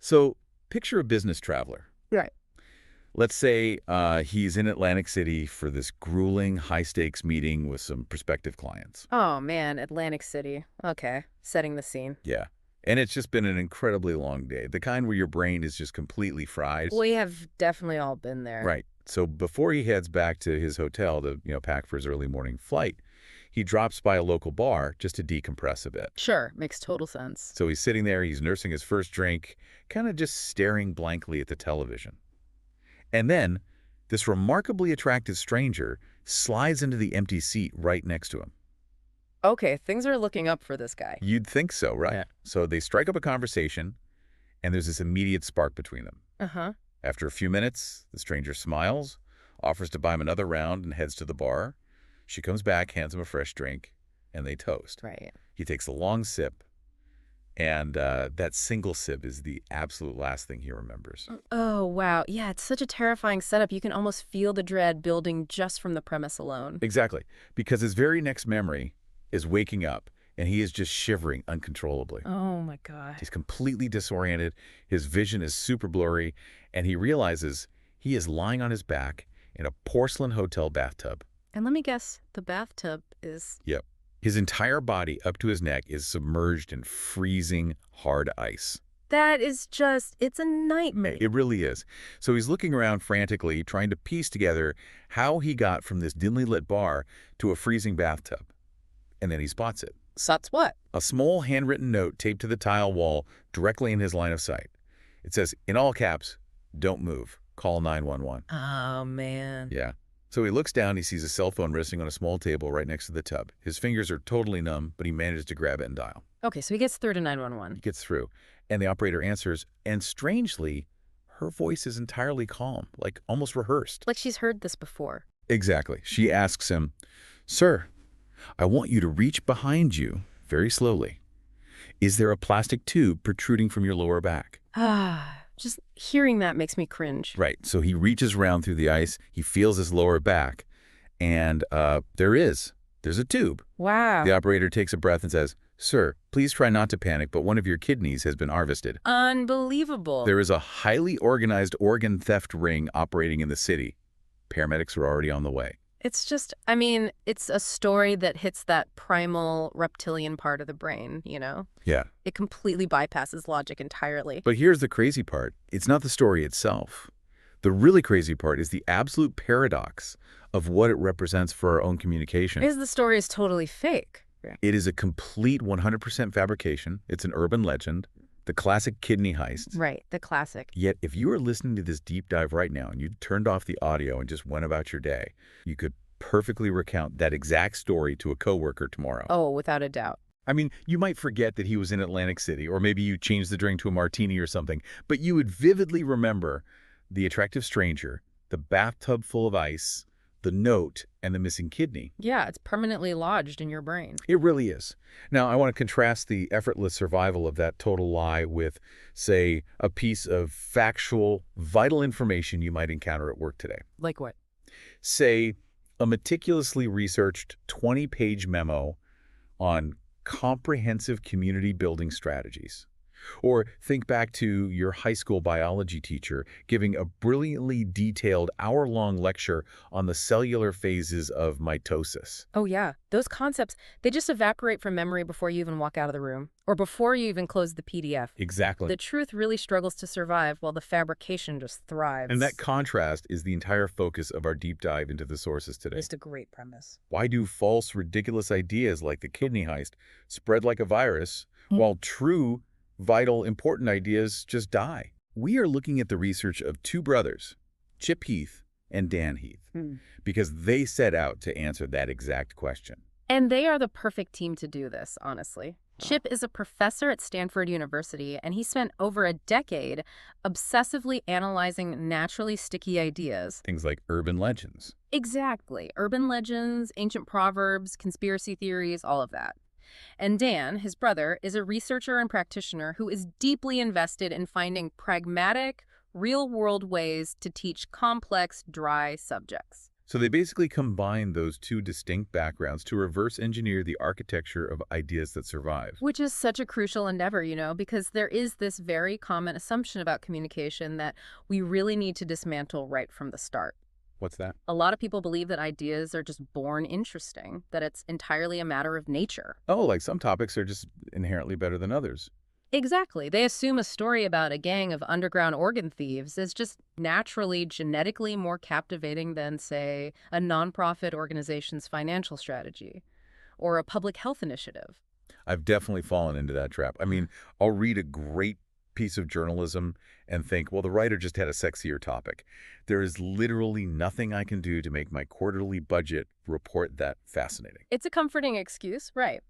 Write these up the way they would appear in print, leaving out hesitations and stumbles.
So picture a business traveler. Right. Let's say he's in Atlantic City for this grueling, high-stakes meeting with some prospective clients. Oh, man, Atlantic City. Okay, setting the scene. Yeah. And it's just been an incredibly long day, the kind where your brain is just completely fried. We have definitely all been there. Right. So before he heads back to his hotel to, pack for his early morning flight, he drops by a local bar just to decompress a bit. Sure, makes total sense. So he's sitting there, he's nursing his first drink, kind of just staring blankly at the television. And then this remarkably attractive stranger slides into the empty seat right next to him. Okay, things are looking up for this guy. You'd think so, right? Yeah. So they strike up a conversation, and there's this immediate spark between them. Uh-huh. After a few minutes, the stranger smiles, offers to buy him another round, and heads to the bar. She comes back, hands him a fresh drink, and they toast. Right. He takes a long sip, and that single sip is the absolute last thing he remembers. Oh, wow. Yeah, it's such a terrifying setup. You can almost feel the dread building just from the premise alone. Exactly, because his very next memory is waking up, and he is just shivering uncontrollably. Oh, my God. He's completely disoriented, his vision is super blurry, and he realizes he is lying on his back in a porcelain hotel bathtub. And let me guess, the bathtub is... Yep. His entire body up to his neck is submerged in freezing, hard ice. That is just... it's a nightmare. It really is. So he's looking around frantically, trying to piece together how he got from this dimly lit bar to a freezing bathtub. And then he spots it. Spots what? A small handwritten note taped to the tile wall directly in his line of sight. It says, in all caps, "Don't move. Call 911. Oh, man. Yeah. So he looks down, he sees a cell phone resting on a small table right next to the tub. His fingers are totally numb, but he manages to grab it and dial. Okay, so he gets through to 911. He gets through, and the operator answers, and strangely, her voice is entirely calm, like almost rehearsed. Like she's heard this before. Exactly. She asks him, "Sir, I want you to reach behind you very slowly. Is there a plastic tube protruding from your lower back?" Ah, just hearing that makes me cringe. Right. So he reaches around through the ice. He feels his lower back. And there's a tube. Wow. The operator takes a breath and says, "Sir, please try not to panic, but one of your kidneys has been harvested." Unbelievable. There is a highly organized organ theft ring operating in the city. Paramedics are already on the way. It's just, I mean, it's a story that hits that primal reptilian part of the brain, you know? Yeah. It completely bypasses logic entirely. But here's the crazy part. It's not the story itself. The really crazy part is the absolute paradox of what it represents for our own communication. Because the story is totally fake. It is a complete 100% fabrication. It's an urban legend, the classic kidney heist. Right, the classic. Yet, if you were listening to this deep dive right now and you turned off the audio and just went about your day, you could perfectly recount that exact story to a coworker tomorrow. Oh, without a doubt. I mean, you might forget that he was in Atlantic City, or maybe you changed the drink to a martini or something, but you would vividly remember the attractive stranger, the bathtub full of ice, the note, and the missing kidney. Yeah, it's permanently lodged in your brain. It really is. Now, I want to contrast the effortless survival of that total lie with, say, a piece of factual, vital information you might encounter at work today. Like what? Say, a meticulously researched 20-page memo on comprehensive community building strategies. Or think back to your high school biology teacher giving a brilliantly detailed hour-long lecture on the cellular phases of mitosis. Oh, yeah. Those concepts, they just evaporate from memory before you even walk out of the room, or before you even close the PDF. Exactly. The truth really struggles to survive while the fabrication just thrives. And that contrast is the entire focus of our deep dive into the sources today. Just a great premise. Why do false, ridiculous ideas like the kidney heist spread like a virus, while true, vital, important ideas just die? We are looking at the research of two brothers, Chip Heath and Dan Heath, because they set out to answer that exact question. And they are the perfect team to do this, honestly. Chip is a professor at Stanford University, and he spent over a decade obsessively analyzing naturally sticky ideas. Things like urban legends. Exactly. Urban legends, ancient proverbs, conspiracy theories, all of that. And Dan, his brother, is a researcher and practitioner who is deeply invested in finding pragmatic, real-world ways to teach complex, dry subjects. So they basically combine those two distinct backgrounds to reverse engineer the architecture of ideas that survive. Which is such a crucial endeavor, because there is this very common assumption about communication that we really need to dismantle right from the start. What's that? A lot of people believe that ideas are just born interesting, that it's entirely a matter of nature. Oh, like some topics are just inherently better than others. Exactly. They assume a story about a gang of underground organ thieves is just naturally, genetically more captivating than, say, a nonprofit organization's financial strategy or a public health initiative. I've definitely fallen into that trap. I mean, I'll read a great piece of journalism and think, well, the writer just had a sexier topic. There is literally nothing I can do to make my quarterly budget report that fascinating. It's a comforting excuse, right?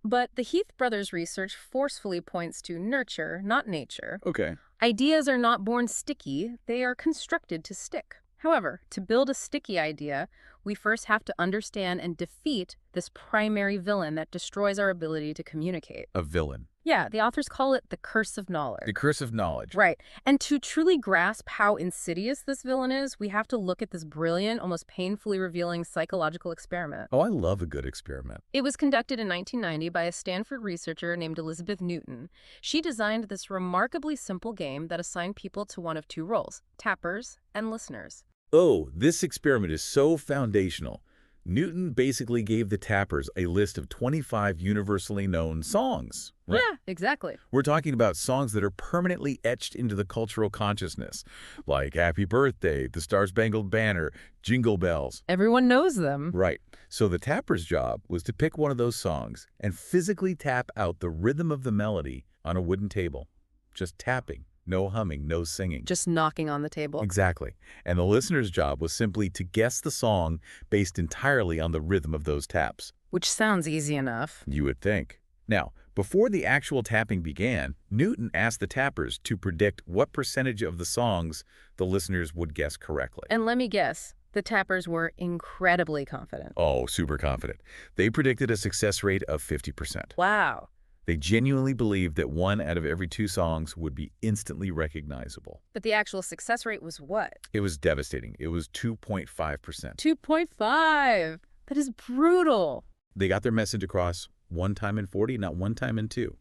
But the Heath brothers' research forcefully points to nurture, not nature. Okay. Ideas are not born sticky, they are constructed to stick. However, to build a sticky idea, we first have to understand and defeat this primary villain that destroys our ability to communicate. A villain. Yeah, the authors call it the curse of knowledge. The curse of knowledge. Right. And to truly grasp how insidious this villain is, we have to look at this brilliant, almost painfully revealing psychological experiment. Oh, I love a good experiment. It was conducted in 1990 by a Stanford researcher named Elizabeth Newton. She designed this remarkably simple game that assigned people to one of two roles, tappers and listeners. Oh, this experiment is so foundational. Newton basically gave the tappers a list of 25 universally known songs. Right? Yeah, exactly. We're talking about songs that are permanently etched into the cultural consciousness, like Happy Birthday, The Star-Spangled Banner, Jingle Bells. Everyone knows them. Right. So the tapper's job was to pick one of those songs and physically tap out the rhythm of the melody on a wooden table. Just tapping. No humming, no singing. Just knocking on the table. Exactly. And the listener's job was simply to guess the song based entirely on the rhythm of those taps. Which sounds easy enough. You would think. Now, before the actual tapping began, Newton asked the tappers to predict what percentage of the songs the listeners would guess correctly. And let me guess, the tappers were incredibly confident. Oh, super confident. They predicted a success rate of 50%. Wow. They genuinely believed that 1 out of every 2 songs would be instantly recognizable. But the actual success rate was what? It was devastating. It was 2.5%. 2.5. That is brutal. They got their message across 1 time in 40, not 1 time in 2.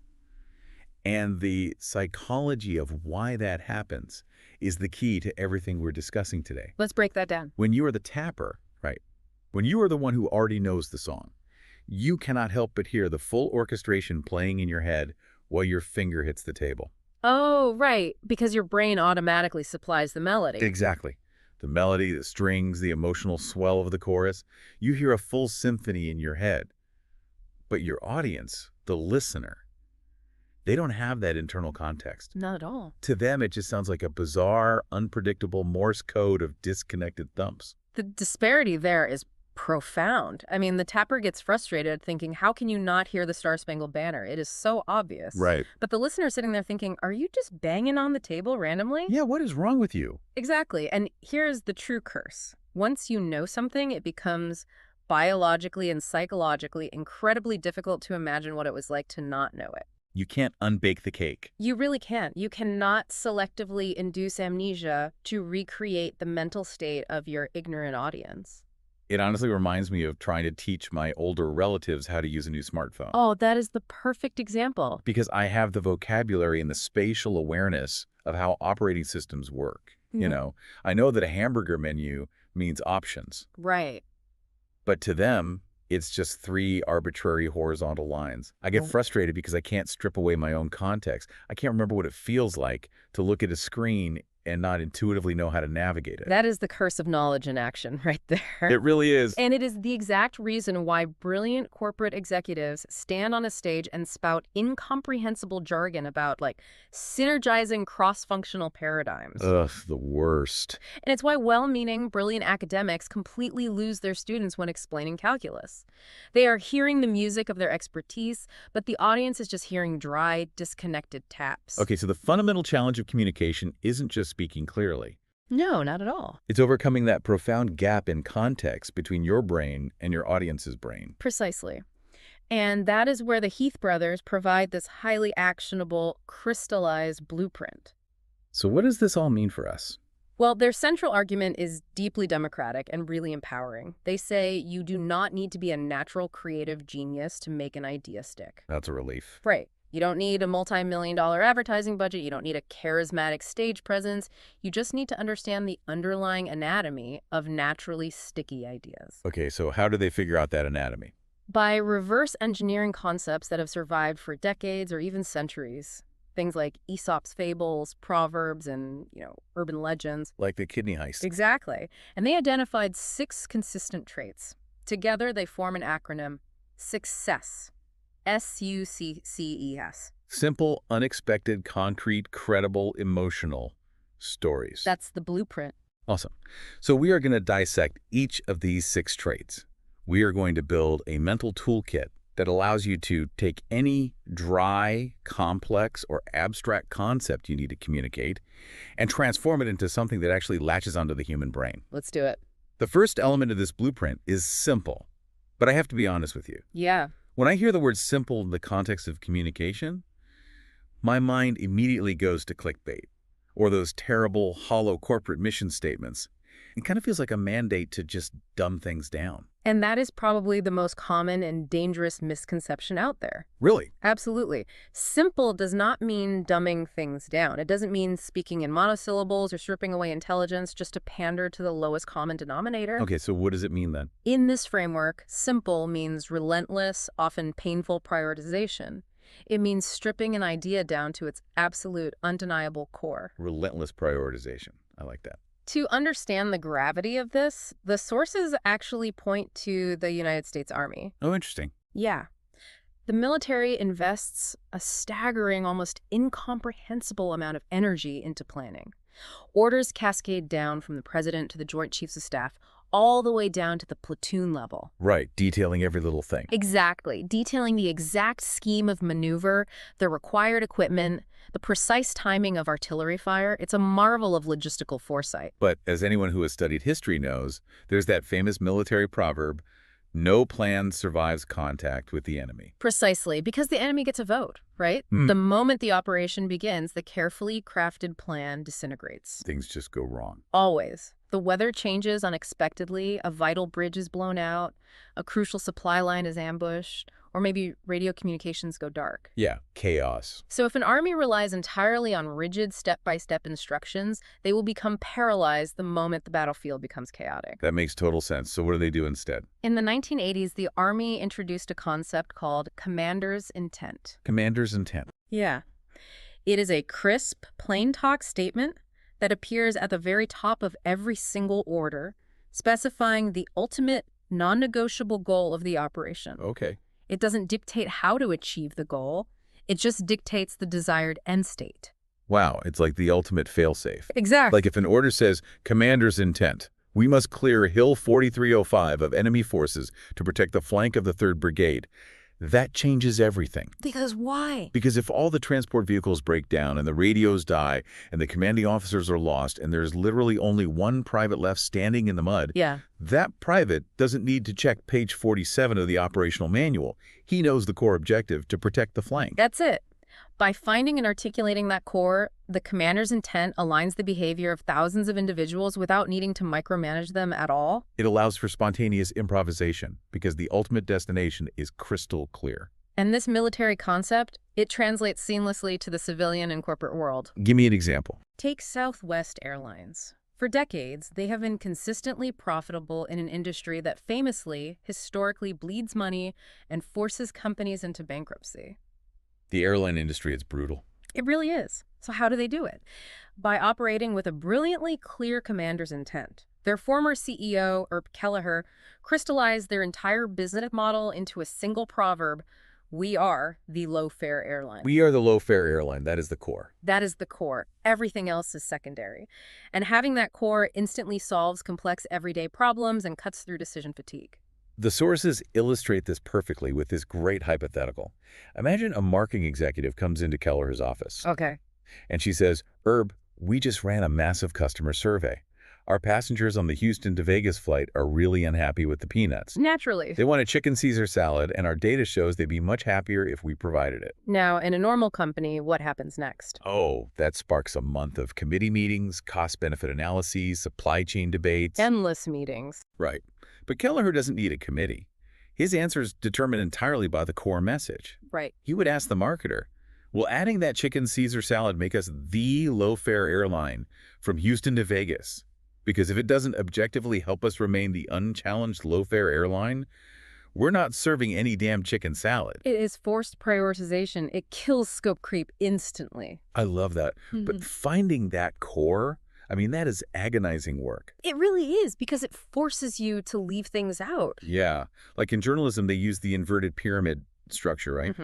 And the psychology of why that happens is the key to everything we're discussing today. Let's break that down. When you are the tapper, right, when you are the one who already knows the song, you cannot help but hear the full orchestration playing in your head while your finger hits the table. Oh, right, because your brain automatically supplies the melody. Exactly. The melody, the strings, the emotional swell of the chorus. You hear a full symphony in your head. But your audience, the listener, they don't have that internal context. Not at all. To them, it just sounds like a bizarre, unpredictable Morse code of disconnected thumps. The disparity there is profound. I mean, the tapper gets frustrated thinking, how can you not hear the Star-Spangled Banner? It is so obvious. Right. But the listener sitting there thinking, are you just banging on the table randomly? Yeah, what is wrong with you? Exactly. And here's the true curse. Once you know something, it becomes biologically and psychologically incredibly difficult to imagine what it was like to not know it. You can't unbake the cake. You really can't. You cannot selectively induce amnesia to recreate the mental state of your ignorant audience. It honestly reminds me of trying to teach my older relatives how to use a new smartphone. Oh, that is the perfect example. Because I have the vocabulary and the spatial awareness of how operating systems work. You know, I know that a hamburger menu means options. Right. But to them, it's just 3 arbitrary horizontal lines. I get frustrated because I can't strip away my own context. I can't remember what it feels like to look at a screen and not intuitively know how to navigate it. That is the curse of knowledge in action right there. It really is. And it is the exact reason why brilliant corporate executives stand on a stage and spout incomprehensible jargon about, like, synergizing cross-functional paradigms. Ugh, the worst. And it's why well-meaning, brilliant academics completely lose their students when explaining calculus. They are hearing the music of their expertise, but the audience is just hearing dry, disconnected taps. Okay, so the fundamental challenge of communication isn't just speaking clearly. No, not at all. It's overcoming that profound gap in context between your brain and your audience's brain. Precisely. And that is where the Heath brothers provide this highly actionable, crystallized blueprint. So what does this all mean for us? Well, their central argument is deeply democratic and really empowering. They say you do not need to be a natural creative genius to make an idea stick. That's a relief. Right. You don't need a multi-million-dollar advertising budget. You don't need a charismatic stage presence. You just need to understand the underlying anatomy of naturally sticky ideas. Okay, so how do they figure out that anatomy? By reverse engineering concepts that have survived for decades or even centuries. Things like Aesop's fables, proverbs, and, urban legends. Like the kidney heist. Exactly. And they identified 6 consistent traits. Together, they form an acronym, SUCCESS. SUCCES. Simple, unexpected, concrete, credible, emotional stories. That's the blueprint. Awesome. So we are going to dissect each of these 6 traits. We are going to build a mental toolkit that allows you to take any dry, complex, or abstract concept you need to communicate and transform it into something that actually latches onto the human brain. Let's do it. The first element of this blueprint is simple, but I have to be honest with you. Yeah. When I hear the word simple in the context of communication, my mind immediately goes to clickbait or those terrible, hollow corporate mission statements. It kind of feels like a mandate to just dumb things down. And that is probably the most common and dangerous misconception out there. Really? Absolutely. Simple does not mean dumbing things down. It doesn't mean speaking in monosyllables or stripping away intelligence just to pander to the lowest common denominator. Okay, so what does it mean then? In this framework, simple means relentless, often painful prioritization. It means stripping an idea down to its absolute, undeniable core. Relentless prioritization. I like that. To understand the gravity of this, the sources actually point to the United States Army. Oh, interesting. Yeah. The military invests a staggering, almost incomprehensible amount of energy into planning. Orders cascade down from the president to the Joint Chiefs of Staff, all the way down to the platoon level. Right, detailing every little thing. Exactly. Detailing the exact scheme of maneuver, the required equipment, the precise timing of artillery fire. It's a marvel of logistical foresight. But as anyone who has studied history knows, there's that famous military proverb, no plan survives contact with the enemy. Precisely, because the enemy gets a vote, right? The moment the operation begins, the carefully crafted plan disintegrates. Things just go wrong. Always. The weather changes unexpectedly, a vital bridge is blown out, a crucial supply line is ambushed, or maybe radio communications go dark. Yeah, chaos. So if an army relies entirely on rigid step-by-step instructions, they will become paralyzed the moment the battlefield becomes chaotic. That makes total sense. So what do they do instead? In the 1980s, the Army introduced a concept called commander's intent. Commander's intent. Yeah. It is a crisp, plain-talk statement that appears at the very top of every single order, specifying the ultimate, non-negotiable goal of the operation. Okay. It doesn't dictate how to achieve the goal. It just dictates the desired end state. Wow, it's like the ultimate failsafe. Exactly. Like if an order says, commander's intent, we must clear Hill 4305 of enemy forces to protect the flank of the 3rd Brigade. That changes everything. Because why? Because if all the transport vehicles break down and the radios die and the commanding officers are lost and there's literally only one private left standing in the mud, Yeah. that private doesn't need to check page 47 of the operational manual. He knows the core objective to protect the flank. That's it. By finding and articulating that core, the commander's intent aligns the behavior of thousands of individuals without needing to micromanage them at all. It allows for spontaneous improvisation because the ultimate destination is crystal clear. And this military concept, it translates seamlessly to the civilian and corporate world. Give me an example. Take Southwest Airlines. For decades, they have been consistently profitable in an industry that famously, historically bleeds money and forces companies into bankruptcy. The airline industry is brutal. It really is. So how do they do it? By operating with a brilliantly clear commander's intent. Their former CEO, Herb Kelleher, crystallized their entire business model into a single proverb: we are the low-fare airline. We are the low-fare airline. That is the core. That is the core. Everything else is secondary. And having that core instantly solves complex everyday problems and cuts through decision fatigue. The sources illustrate this perfectly with this great hypothetical. Imagine a marketing executive comes into Kelleher's office. Okay. And she says, Herb, we just ran a massive customer survey. Our passengers on the Houston to Vegas flight are really unhappy with the peanuts. Naturally. They want a chicken Caesar salad, and our data shows they'd be much happier if we provided it. Now, in a normal company, what happens next? Oh, that sparks a month of committee meetings, cost-benefit analyses, supply chain debates. Endless meetings. Right. But Kelleher doesn't need a committee. His answer is determined entirely by the core message. Right. He would ask the marketer, will adding that chicken Caesar salad make us the low-fare airline from Houston to Vegas? Because if it doesn't objectively help us remain the unchallenged low-fare airline, we're not serving any damn chicken salad. It is forced prioritization. It kills scope creep instantly. I love that. But finding that core, I mean, that is agonizing work. It really is, because it forces you to leave things out. Yeah. Like in journalism, they use the inverted pyramid structure, right?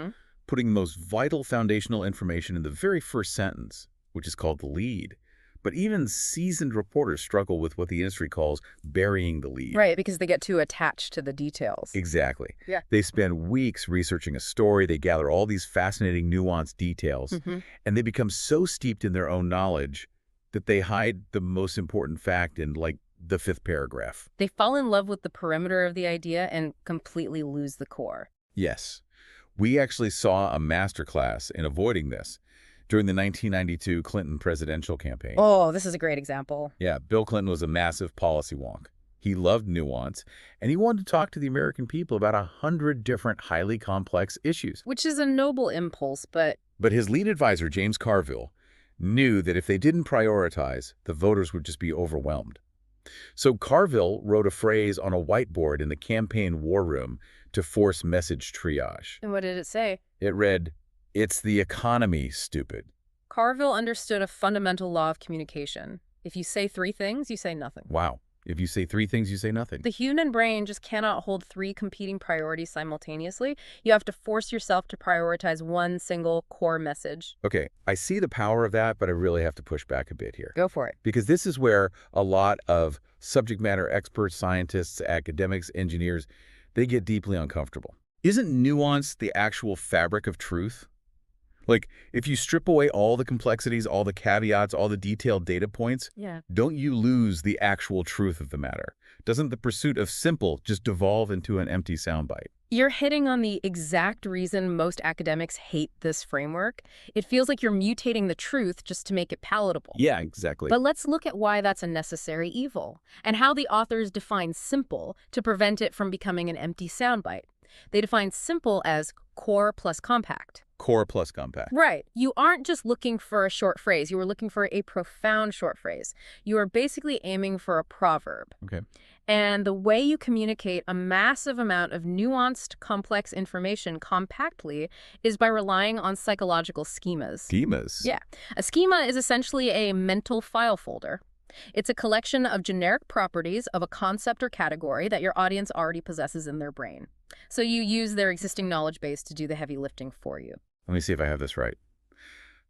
Putting the most vital foundational information in the very first sentence, which is called the lead. But even seasoned reporters struggle with what the industry calls burying the lead. Right, because they get too attached to the details. Exactly. Yeah. They spend weeks researching a story. They gather all these fascinating, nuanced details. And they become so steeped in their own knowledge that they hide the most important fact in, like, the 5th paragraph. They fall in love with the perimeter of the idea and completely lose the core. Yes. We actually saw a masterclass in avoiding this during the 1992 Clinton presidential campaign. Oh, this is a great example. Yeah, Bill Clinton was a massive policy wonk. He loved nuance, and he wanted to talk to the American people about 100 different highly complex issues. Which is a noble impulse, but his lead advisor, James Carville, knew that if they didn't prioritize, the voters would just be overwhelmed. So Carville wrote a phrase on a whiteboard in the campaign war room to force message triage. and what did it say? It read, "It's the economy, stupid." Carville understood a fundamental law of communication. If you say 3 things, you say nothing. Wow. If you say 3 things, you say nothing. The human brain just cannot hold 3 competing priorities simultaneously. You have to force yourself to prioritize one single core message. Okay, I see the power of that, but I really have to push back a bit here. Go for it. Because this is where a lot of subject matter experts, scientists, academics, engineers, they get deeply uncomfortable. Isn't nuance the actual fabric of truth? Like, if you strip away all the complexities, all the caveats, all the detailed data points, Yeah. don't you lose the actual truth of the matter? Doesn't the pursuit of simple just devolve into an empty soundbite? You're hitting on the exact reason most academics hate this framework. It feels like you're mutating the truth just to make it palatable. Yeah, exactly. But let's look at why that's a necessary evil, and how the authors define simple to prevent it from becoming an empty soundbite. They define simple as core plus compact. Core plus compact. Right. You aren't just looking for a short phrase. You are looking for a profound short phrase. You are basically aiming for a proverb. Okay. And the way you communicate a massive amount of nuanced, complex information compactly is by relying on psychological schemas. Schemas? Yeah. A schema is essentially a mental file folder. It's a collection of generic properties of a concept or category that your audience already possesses in their brain. So you use their existing knowledge base to do the heavy lifting for you. Let me see if I have this right.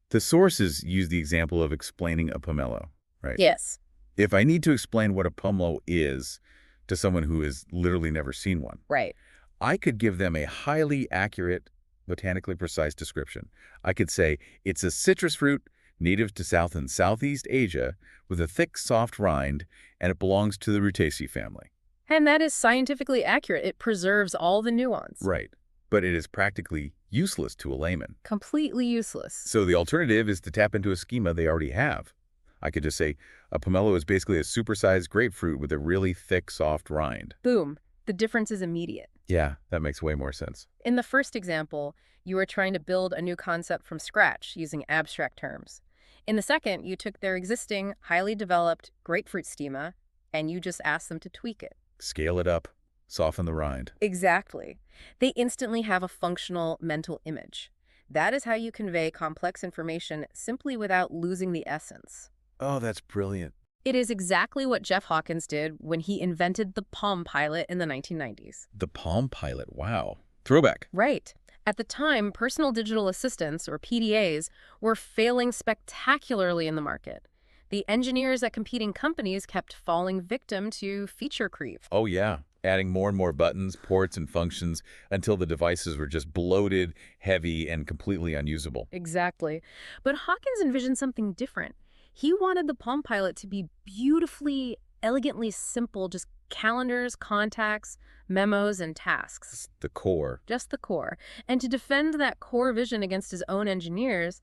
The sources use the example of explaining a pomelo, right? Yes. If I need to explain what a pomelo is to someone who has literally never seen one, Right. I could give them a highly accurate, botanically precise description. I could say, it's a citrus fruit native to South and Southeast Asia with a thick, soft rind, and it belongs to the Rutaceae family. And that is scientifically accurate. It preserves all the nuance. Right. But it is practically useless to a layman. Completely useless. So the alternative is to tap into a schema they already have. I could just say, a pomelo is basically a supersized grapefruit with a really thick, soft rind. Boom. The difference is immediate. Yeah, that makes way more sense. In the first example, you were trying to build a new concept from scratch using abstract terms. In the second, you took their existing, highly developed grapefruit schema, and you just asked them to tweak it. Scale it up, soften the rind. Exactly. They instantly have a functional mental image. That is how you convey complex information simply without losing the essence. Oh, that's brilliant. It is exactly what Jeff Hawkins did when he invented the Palm Pilot in the 1990s. The Palm Pilot, wow. Throwback. Right. At the time, personal digital assistants, or PDAs, were failing spectacularly in the market. The engineers at competing companies kept falling victim to feature creep. Oh, yeah. Adding more and more buttons, ports, and functions until the devices were just bloated, heavy, and completely unusable. Exactly. But Hawkins envisioned something different. He wanted the Palm Pilot to be beautifully, elegantly simple, just calendars, contacts, memos, and tasks. The core. Just the core. And to defend that core vision against his own engineers,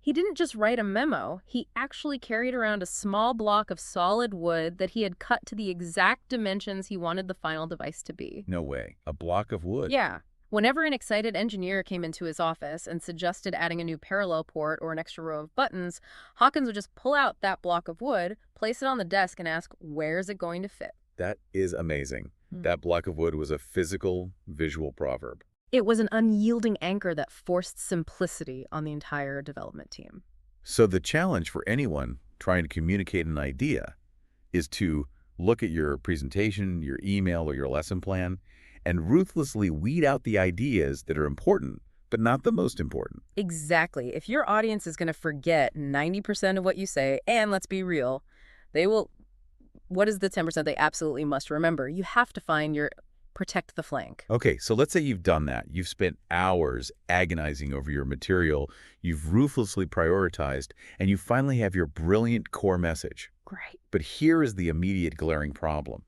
he didn't just write a memo. He actually carried around a small block of solid wood that he had cut to the exact dimensions he wanted the final device to be. No way. A block of wood. Yeah. Whenever an excited engineer came into his office and suggested adding a new parallel port or an extra row of buttons, Hawkins would just pull out that block of wood, place it on the desk, and ask, where's it going to fit? That is amazing. That block of wood was a physical, visual proverb. It was an unyielding anchor that forced simplicity on the entire development team. So the challenge for anyone trying to communicate an idea is to look at your presentation, your email, or your lesson plan, and ruthlessly weed out the ideas that are important, but not the most important. Exactly. If your audience is going to forget 90% of what you say, and let's be real, they will... What is the 10% they absolutely must remember? You have to find your protect the flank. Okay, so let's say you've done that. You've spent hours agonizing over your material. You've ruthlessly prioritized, and you finally have your brilliant core message. Great. But here is the immediate glaring problem.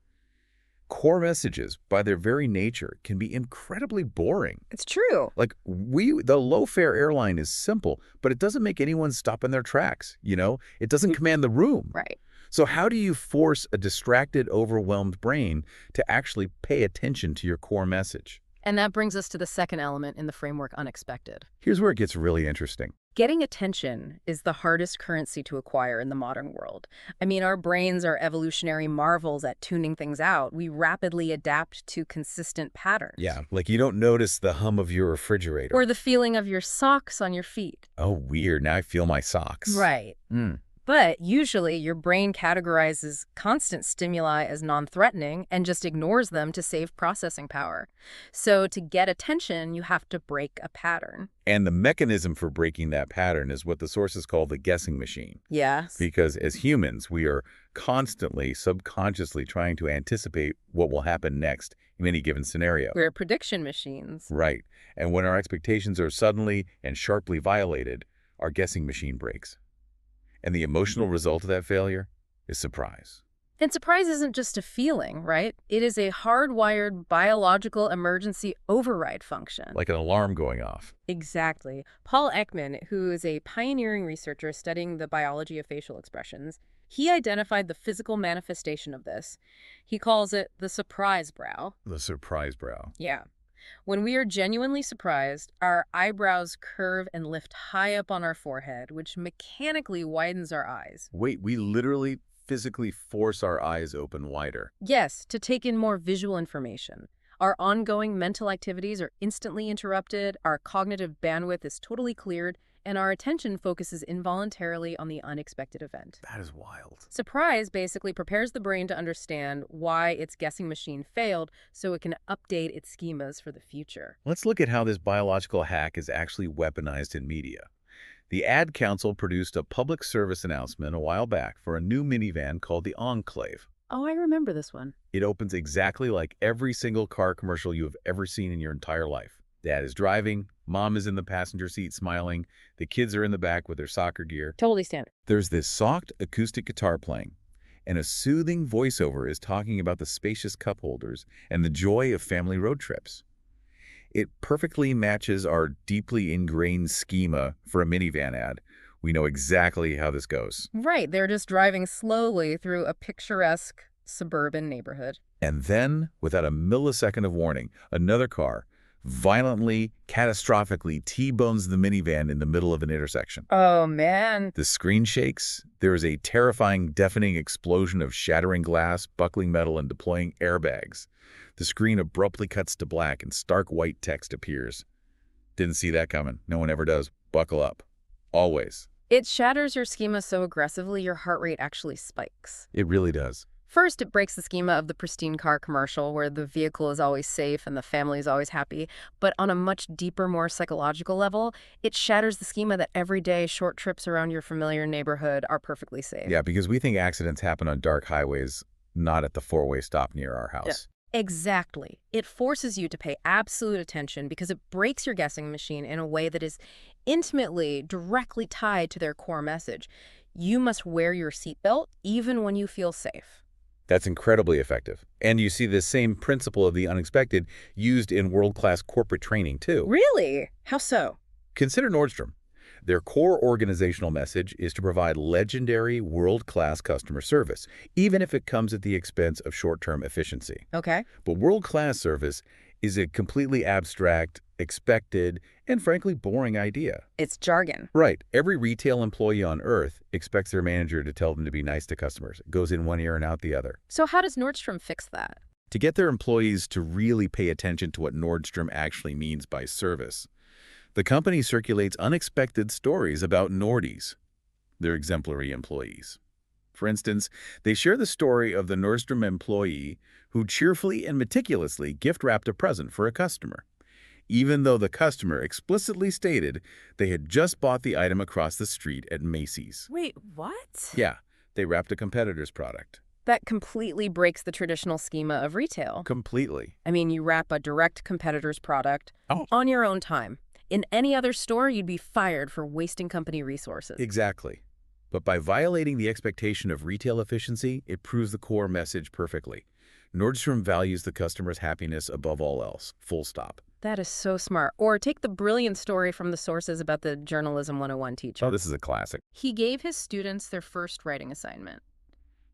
Core messages, by their very nature, can be incredibly boring. It's true. Like, the low-fare airline is simple, but it doesn't make anyone stop in their tracks, you know? It doesn't command the room. Right. So how do you force a distracted, overwhelmed brain to actually pay attention to your core message? And that brings us to the second element in the framework, unexpected. Here's where it gets really interesting. Getting attention is the hardest currency to acquire in the modern world. I mean, our brains are evolutionary marvels at tuning things out. We rapidly adapt to consistent patterns. Yeah, like you don't notice the hum of your refrigerator. Or the feeling of your socks on your feet. Oh, weird. Now I feel my socks. Right. But usually your brain categorizes constant stimuli as non-threatening and just ignores them to save processing power. So to get attention, you have to break a pattern. And the mechanism for breaking that pattern is what the sources call the guessing machine. Yes. Because as humans, we are constantly, subconsciously trying to anticipate what will happen next in any given scenario. We're prediction machines. Right. And when our expectations are suddenly and sharply violated, our guessing machine breaks. And the emotional result of that failure is surprise. And surprise isn't just a feeling, right? It is a hardwired biological emergency override function. Like an alarm going off. Exactly. Paul Ekman, who is a pioneering researcher studying the biology of facial expressions, he identified the physical manifestation of this. He calls it the surprise brow. The surprise brow. Yeah. When we are genuinely surprised, our eyebrows curve and lift high up on our forehead, which mechanically widens our eyes. Wait, we literally physically force our eyes open wider. Yes, to take in more visual information. Our ongoing mental activities are instantly interrupted, our cognitive bandwidth is totally cleared, and our attention focuses involuntarily on the unexpected event. That is wild. Surprise basically prepares the brain to understand why its guessing machine failed so it can update its schemas for the future. Let's look at how this biological hack is actually weaponized in media. The Ad Council produced a public service announcement a while back for a new minivan called the Enclave. Oh, I remember this one. It opens exactly like every single car commercial you have ever seen in your entire life. Dad is driving, mom is in the passenger seat smiling, the kids are in the back with their soccer gear. Totally standard. There's this soft acoustic guitar playing, and a soothing voiceover is talking about the spacious cup holders and the joy of family road trips. It perfectly matches our deeply ingrained schema for a minivan ad. We know exactly how this goes. Right, they're just driving slowly through a picturesque suburban neighborhood. And then, without a millisecond of warning, another car violently, catastrophically T-bones the minivan in the middle of an intersection. Oh, man. The screen shakes. There is a terrifying, deafening explosion of shattering glass, buckling metal, and deploying airbags. The screen abruptly cuts to black and stark white text appears. Didn't see that coming. No one ever does. Buckle up. Always. It shatters your schema so aggressively your heart rate actually spikes. It really does. First, it breaks the schema of the pristine car commercial where the vehicle is always safe and the family is always happy. But on a much deeper, more psychological level, it shatters the schema that everyday short trips around your familiar neighborhood are perfectly safe. Yeah, because we think accidents happen on dark highways, not at the four-way stop near our house. Yeah. Exactly. It forces you to pay absolute attention because it breaks your guessing machine in a way that is intimately, directly tied to their core message. You must wear your seatbelt even when you feel safe. That's incredibly effective. And you see this same principle of the unexpected used in world-class corporate training, too. Really? How so? Consider Nordstrom. Their core organizational message is to provide legendary, world-class customer service, even if it comes at the expense of short-term efficiency. Okay. But world-class service is a completely abstract, expected, and frankly boring idea. It's jargon. Right. Every retail employee on Earth expects their manager to tell them to be nice to customers. It goes in one ear and out the other. So how does Nordstrom fix that? To get their employees to really pay attention to what Nordstrom actually means by service, the company circulates unexpected stories about Nordies, their exemplary employees. For instance, they share the story of the Nordstrom employee who cheerfully and meticulously gift-wrapped a present for a customer, even though the customer explicitly stated they had just bought the item across the street at Macy's. Wait, what? Yeah, they wrapped a competitor's product. That completely breaks the traditional schema of retail. Completely. I mean, you wrap a direct competitor's product Oh. on your own time. In any other store, you'd be fired for wasting company resources. Exactly. But by violating the expectation of retail efficiency, it proves the core message perfectly. Nordstrom values the customer's happiness above all else. Full stop. That is so smart. Or take the brilliant story from the sources about the Journalism 101 teacher. Oh, this is a classic. He gave his students their first writing assignment.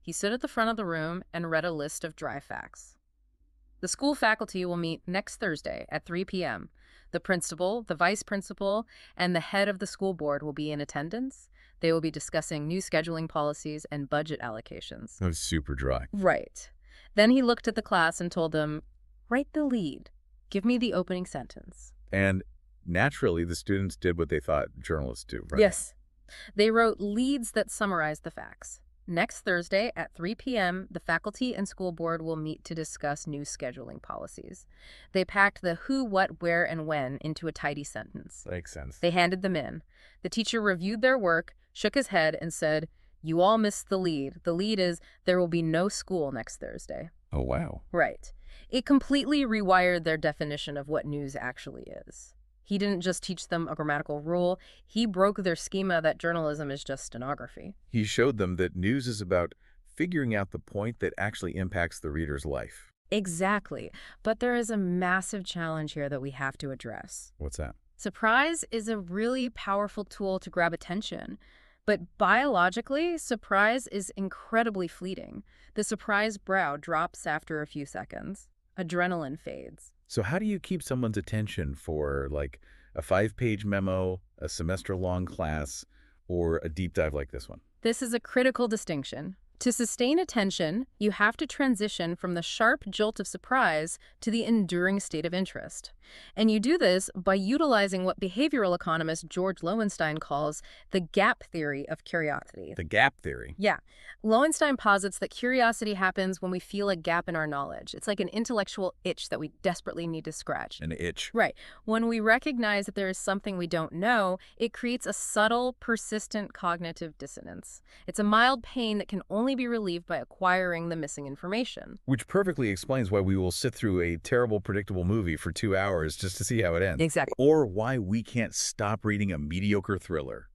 He stood at the front of the room and read a list of dry facts. The school faculty will meet next Thursday at 3 p.m. The principal, the vice principal, and the head of the school board will be in attendance. They will be discussing new scheduling policies and budget allocations. That was super dry. Right. Then he looked at the class and told them, write the lead. Give me the opening sentence. And naturally, the students did what they thought journalists do, right? Yes. They wrote leads that summarized the facts. Next Thursday at 3 p.m., the faculty and school board will meet to discuss new scheduling policies. They packed the who, what, where, and when into a tidy sentence. Makes sense. They handed them in. The teacher reviewed their work, shook his head, and said, you all missed the lead. The lead is there will be no school next Thursday. Oh, wow. Right. It completely rewired their definition of what news actually is. He didn't just teach them a grammatical rule. He broke their schema that journalism is just stenography. He showed them that news is about figuring out the point that actually impacts the reader's life. Exactly. But there is a massive challenge here that we have to address. What's that? Surprise is a really powerful tool to grab attention. But biologically, surprise is incredibly fleeting. The surprise brow drops after a few seconds. Adrenaline fades. So how do you keep someone's attention for, like, a 5-page memo, a semester-long class, or a deep dive like this one? This is a critical distinction. To sustain attention, you have to transition from the sharp jolt of surprise to the enduring state of interest. And you do this by utilizing what behavioral economist George Lowenstein calls the gap theory of curiosity. The gap theory. Yeah. Lowenstein posits that curiosity happens when we feel a gap in our knowledge. It's like an intellectual itch that we desperately need to scratch. An itch. Right. When we recognize that there is something we don't know, it creates a subtle, persistent cognitive dissonance. It's a mild pain that can only be relieved by acquiring the missing information. Which perfectly explains why we will sit through a terrible, predictable movie for 2 hours just to see how it ends. Exactly. Or why we can't stop reading a mediocre thriller.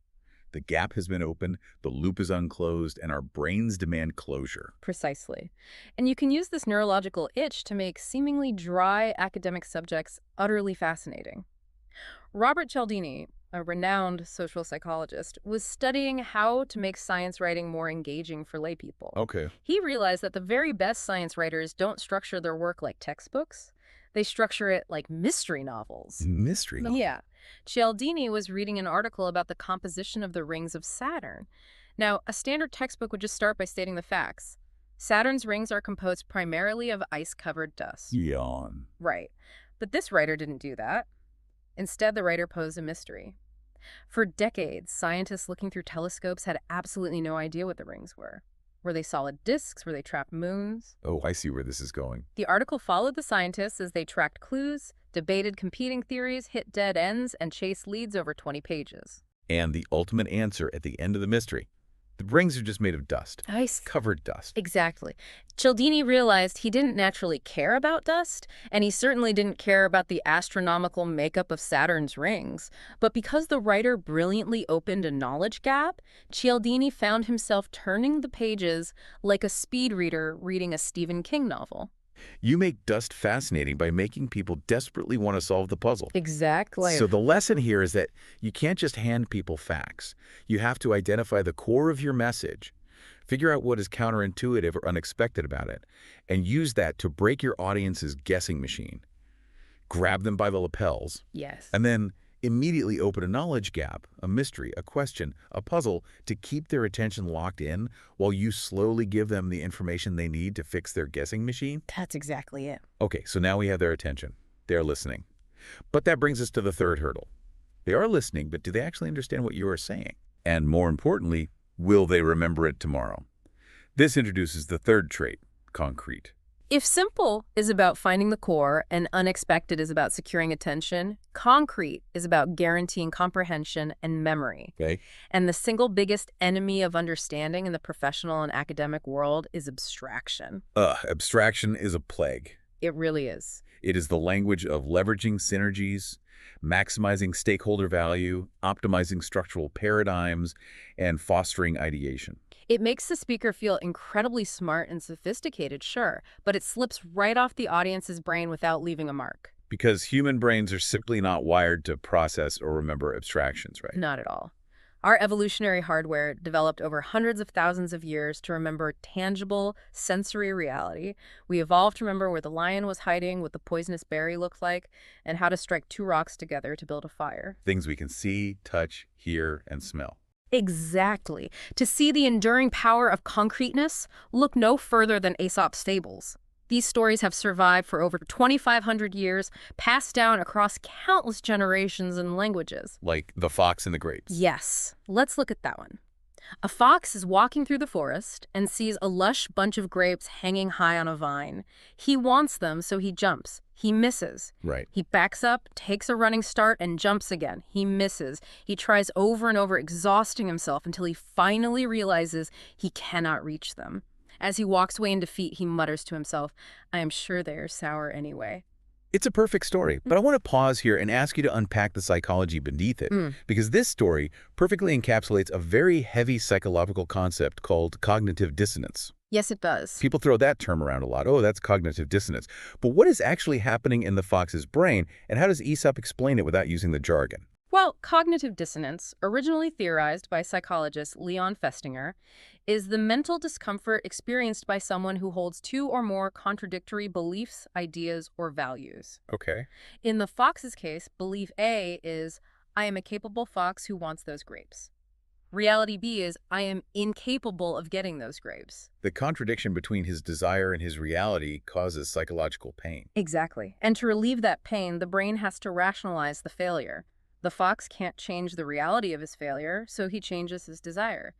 The gap has been opened, the loop is unclosed, and our brains demand closure. Precisely. And you can use this neurological itch to make seemingly dry academic subjects utterly fascinating. Robert Cialdini, a renowned social psychologist, was studying how to make science writing more engaging for laypeople. Okay. He realized that the very best science writers don't structure their work like textbooks. They structure it like mystery novels. Mystery novel. Yeah. Cialdini was reading an article about the composition of the rings of Saturn. Now, a standard textbook would just start by stating the facts. Saturn's rings are composed primarily of ice-covered dust. Yawn. Right. But this writer didn't do that. Instead, the writer posed a mystery. For decades, scientists looking through telescopes had absolutely no idea what the rings were. Were they solid disks? Were they trapped moons? Oh, I see where this is going. The article followed the scientists as they tracked clues, debated competing theories, hit dead ends, and chased leads over 20 pages. And the ultimate answer at the end of the mystery. The rings are just made of dust. Ice. Covered dust. Exactly. Cialdini realized he didn't naturally care about dust, and he certainly didn't care about the astronomical makeup of Saturn's rings. But because the writer brilliantly opened a knowledge gap, Cialdini found himself turning the pages like a speed reader reading a Stephen King novel. You make dust fascinating by making people desperately want to solve the puzzle. Exactly. So the lesson here is that you can't just hand people facts. You have to identify the core of your message, figure out what is counterintuitive or unexpected about it, and use that to break your audience's guessing machine. Grab them by the lapels, Yes. and then immediately open a knowledge gap, a mystery, a question, a puzzle to keep their attention locked in while you slowly give them the information they need to fix their guessing machine. That's exactly it. Okay, so now we have their attention. They're listening. But that brings us to the third hurdle. They are listening, but do they actually understand what you are saying? And more importantly, will they remember it tomorrow? This introduces the third trait, concrete. If simple is about finding the core and unexpected is about securing attention, concrete is about guaranteeing comprehension and memory. Okay. And the single biggest enemy of understanding in the professional and academic world is abstraction. Abstraction is a plague. It really is. It is the language of leveraging synergies, maximizing stakeholder value, optimizing structural paradigms, and fostering ideation. It makes the speaker feel incredibly smart and sophisticated, sure, but it slips right off the audience's brain without leaving a mark. Because human brains are simply not wired to process or remember abstractions, right? Not at all. Our evolutionary hardware developed over hundreds of thousands of years to remember tangible, sensory reality. We evolved to remember where the lion was hiding, what the poisonous berry looked like, and how to strike two rocks together to build a fire. Things we can see, touch, hear, and smell. Exactly. To see the enduring power of concreteness, look no further than Aesop's fables. These stories have survived for over 2,500 years, passed down across countless generations and languages. Like the fox and the grapes. Yes. Let's look at that one. A fox is walking through the forest and sees a lush bunch of grapes hanging high on a vine. He wants them, so he jumps. He misses. Right. He backs up, takes a running start, and jumps again. He misses. He tries over and over, exhausting himself until he finally realizes he cannot reach them. As he walks away in defeat, he mutters to himself, "I am sure they are sour anyway." It's a perfect story, but I want to pause here and ask you to unpack the psychology beneath it, because this story perfectly encapsulates a very heavy psychological concept called cognitive dissonance. Yes, it does. People throw that term around a lot. Oh, that's cognitive dissonance. But what is actually happening in the fox's brain, and how does Aesop explain it without using the jargon? Well, cognitive dissonance, originally theorized by psychologist Leon Festinger, is the mental discomfort experienced by someone who holds two or more contradictory beliefs, ideas, or values. Okay. In the fox's case, belief A is, "I am a capable fox who wants those grapes." Reality B is, "I am incapable of getting those grapes." The contradiction between his desire and his reality causes psychological pain. Exactly. And to relieve that pain, the brain has to rationalize the failure. The fox can't change the reality of his failure, so he changes his desire.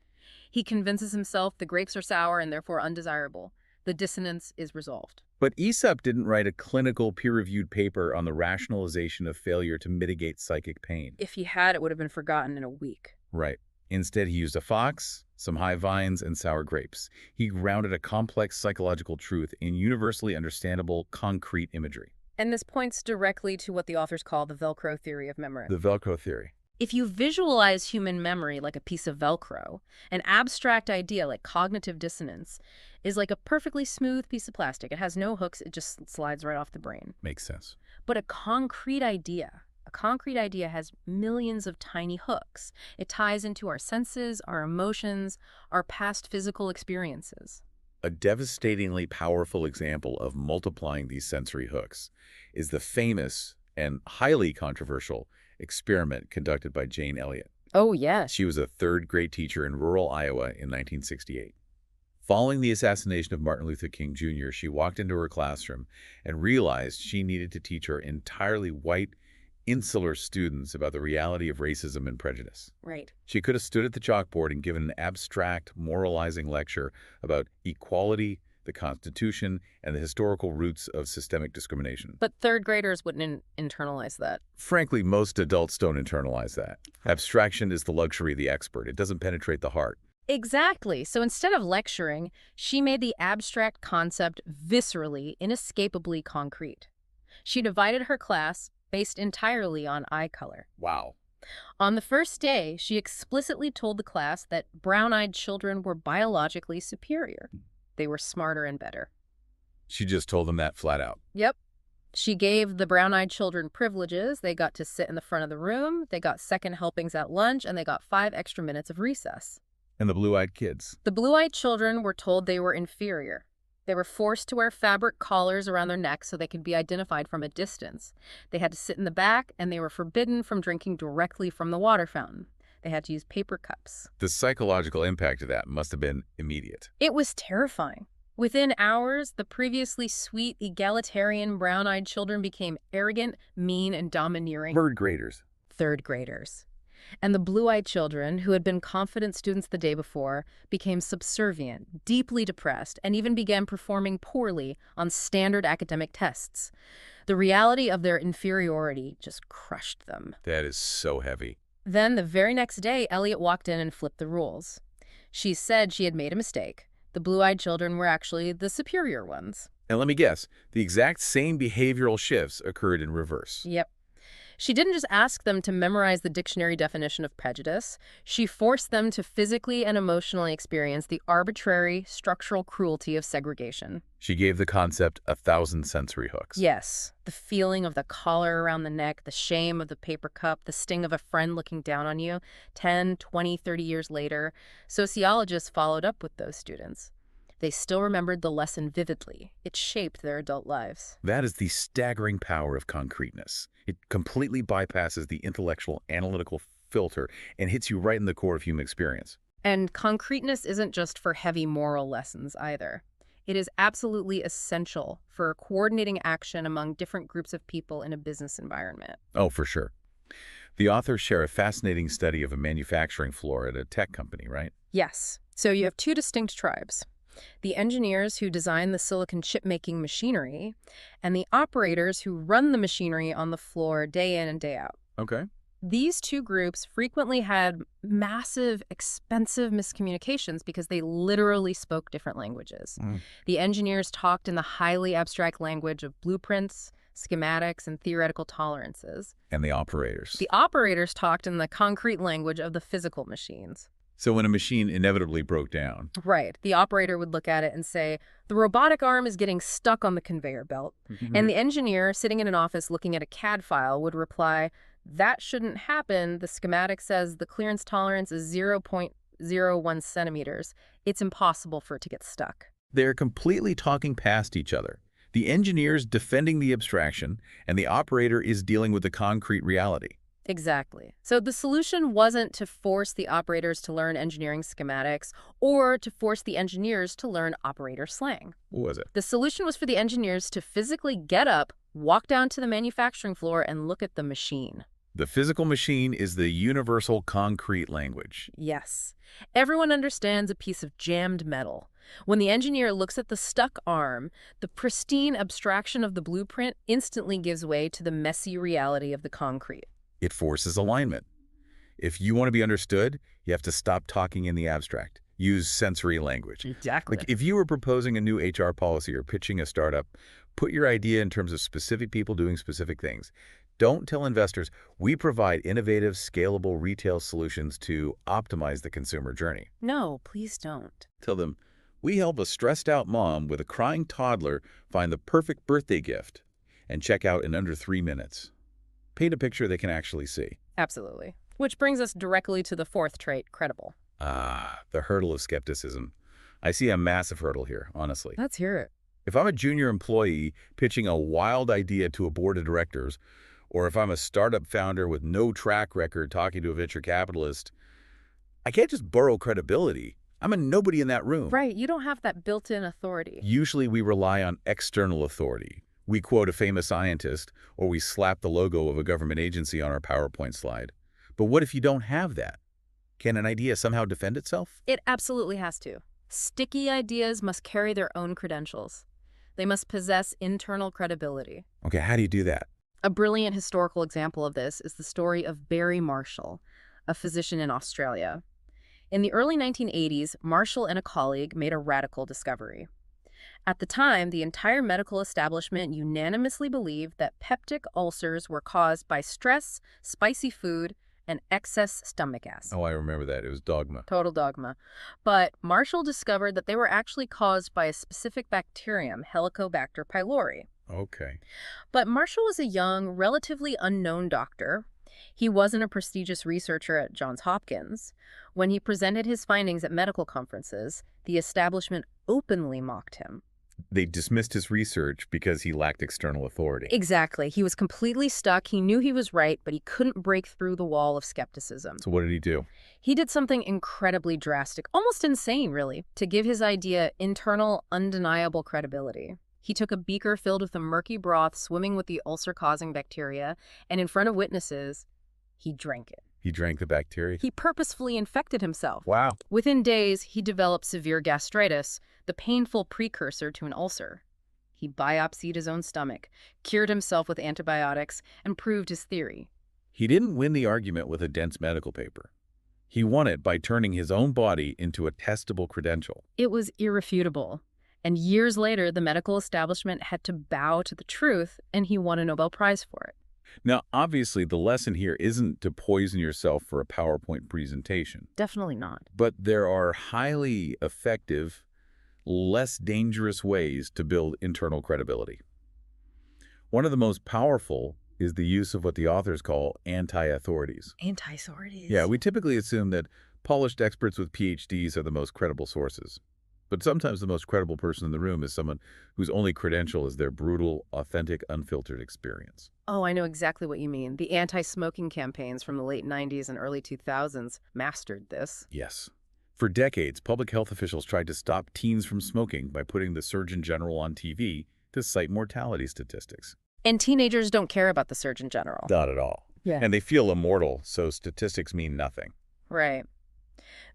He convinces himself the grapes are sour and therefore undesirable. The dissonance is resolved. But Aesop didn't write a clinical peer-reviewed paper on the rationalization of failure to mitigate psychic pain. If he had, it would have been forgotten in a week. Right. Instead, he used a fox, some high vines, and sour grapes. He grounded a complex psychological truth in universally understandable, concrete imagery. And this points directly to what the authors call the Velcro Theory of Memory. The Velcro Theory. If you visualize human memory like a piece of Velcro, an abstract idea like cognitive dissonance is like a perfectly smooth piece of plastic. It has no hooks, it just slides right off the brain. Makes sense. But a concrete idea has millions of tiny hooks. It ties into our senses, our emotions, our past physical experiences. A devastatingly powerful example of multiplying these sensory hooks is the famous and highly controversial experiment conducted by Jane Elliott. Oh, yes. She was a third-grade teacher in rural Iowa in 1968. Following the assassination of Martin Luther King Jr., she walked into her classroom and realized she needed to teach her entirely white, insular students about the reality of racism and prejudice. Right. She could have stood at the chalkboard and given an abstract, moralizing lecture about equality, the Constitution, and the historical roots of systemic discrimination. But third graders wouldn't internalize that. Frankly, most adults don't internalize that. Abstraction is the luxury of the expert. It doesn't penetrate the heart. Exactly. So instead of lecturing, she made the abstract concept viscerally, inescapably concrete. She divided her class based entirely on eye color. Wow. On the first day, she explicitly told the class that brown-eyed children were biologically superior. They were smarter and better. She just told them that flat out. Yep. She gave the brown-eyed children privileges. They got to sit in the front of the room, they got second helpings at lunch, and they got 5 extra minutes of recess. And the blue-eyed kids? The blue-eyed children were told they were inferior. They were forced to wear fabric collars around their necks so they could be identified from a distance. They had to sit in the back, and they were forbidden from drinking directly from the water fountain. They had to use paper cups. The psychological impact of that must have been immediate. It was terrifying. Within hours, the previously sweet, egalitarian, brown-eyed children became arrogant, mean, and domineering. Third graders. Third graders. And the blue-eyed children, who had been confident students the day before, became subservient, deeply depressed, and even began performing poorly on standard academic tests. The reality of their inferiority just crushed them. That is so heavy. Then, the very next day, Elliot walked in and flipped the rules. She said she had made a mistake. The blue-eyed children were actually the superior ones. And let me guess, the exact same behavioral shifts occurred in reverse. Yep. She didn't just ask them to memorize the dictionary definition of prejudice. She forced them to physically and emotionally experience the arbitrary, structural cruelty of segregation. She gave the concept 1,000 sensory hooks. Yes, the feeling of the collar around the neck, the shame of the paper cup, the sting of a friend looking down on you. 10, 20, 30 years later, sociologists followed up with those students. They still remembered the lesson vividly. It shaped their adult lives. That is the staggering power of concreteness. It completely bypasses the intellectual, analytical filter and hits you right in the core of human experience. And concreteness isn't just for heavy moral lessons either. It is absolutely essential for coordinating action among different groups of people in a business environment. Oh, for sure. The authors share a fascinating study of a manufacturing floor at a tech company, right? Yes. So you have 2 distinct tribes. The engineers who design the silicon chip-making machinery, and the operators who run the machinery on the floor day in and day out. Okay. These 2 groups frequently had massive, expensive miscommunications because they literally spoke different languages. The engineers talked in the highly abstract language of blueprints, schematics, and theoretical tolerances. And the operators. The operators talked in the concrete language of the physical machines. So when a machine inevitably broke down. Right. The operator would look at it and say, the robotic arm is getting stuck on the conveyor belt. And the engineer sitting in an office looking at a CAD file would reply, that shouldn't happen. The schematic says the clearance tolerance is 0.01 centimeters. It's impossible for it to get stuck. They're completely talking past each other. The engineer's defending the abstraction, and the operator is dealing with the concrete reality. Exactly. So the solution wasn't to force the operators to learn engineering schematics or to force the engineers to learn operator slang. What was it? The solution was for the engineers to physically get up, walk down to the manufacturing floor, and look at the machine. The physical machine is the universal concrete language. Yes. Everyone understands a piece of jammed metal. When the engineer looks at the stuck arm, the pristine abstraction of the blueprint instantly gives way to the messy reality of the concrete. It forces alignment. If you want to be understood, you have to stop talking in the abstract. Use sensory language. Exactly. Like if you were proposing a new HR policy or pitching a startup, put your idea in terms of specific people doing specific things. Don't tell investors, we provide innovative, scalable retail solutions to optimize the consumer journey. No, please don't. Tell them, we help a stressed-out mom with a crying toddler find the perfect birthday gift and check out in under 3 minutes. Paint a picture they can actually see. Absolutely. Which brings us directly to the 4th trait, credible. Ah, the hurdle of skepticism. I see a massive hurdle here, honestly. Let's hear it. If I'm a junior employee pitching a wild idea to a board of directors, or if I'm a startup founder with no track record talking to a venture capitalist, I can't just borrow credibility. I'm a nobody in that room. Right, you don't have that built-in authority. Usually we rely on external authority. We quote a famous scientist, or we slap the logo of a government agency on our PowerPoint slide. But what if you don't have that? Can an idea somehow defend itself? It absolutely has to. Sticky ideas must carry their own credentials. They must possess internal credibility. Okay, how do you do that? A brilliant historical example of this is the story of Barry Marshall, a physician in Australia. In the early 1980s, Marshall and a colleague made a radical discovery. At the time, the entire medical establishment unanimously believed that peptic ulcers were caused by stress, spicy food, and excess stomach acid. Oh, I remember that. It was dogma. Total dogma. But Marshall discovered that they were actually caused by a specific bacterium, Helicobacter pylori. Okay. But Marshall was a young, relatively unknown doctor. He wasn't a prestigious researcher at Johns Hopkins. When he presented his findings at medical conferences, the establishment openly mocked him. They dismissed his research because he lacked external authority. Exactly. He was completely stuck. He knew he was right, but he couldn't break through the wall of skepticism. So what did he do? He did something incredibly drastic, almost insane, really, to give his idea internal, undeniable credibility. He took a beaker filled with a murky broth swimming with the ulcer-causing bacteria, and in front of witnesses, he drank it. He drank the bacteria? He purposefully infected himself. Wow. Within days, he developed severe gastritis, the painful precursor to an ulcer. He biopsied his own stomach, cured himself with antibiotics, and proved his theory. He didn't win the argument with a dense medical paper. He won it by turning his own body into a testable credential. It was irrefutable. And years later, the medical establishment had to bow to the truth, and he won a Nobel Prize for it. Now, obviously, the lesson here isn't to poison yourself for a PowerPoint presentation. Definitely not. But there are highly effective, less dangerous ways to build internal credibility. One of the most powerful is the use of what the authors call anti-authorities. Anti-authorities? Yeah, we typically assume that polished experts with PhDs are the most credible sources. But sometimes the most credible person in the room is someone whose only credential is their brutal, authentic, unfiltered experience. Oh, I know exactly what you mean. The anti-smoking campaigns from the late 90s and early 2000s mastered this. Yes. For decades, public health officials tried to stop teens from smoking by putting the Surgeon General on TV to cite mortality statistics. And teenagers don't care about the Surgeon General. Not at all. Yeah. And they feel immortal, so statistics mean nothing. Right.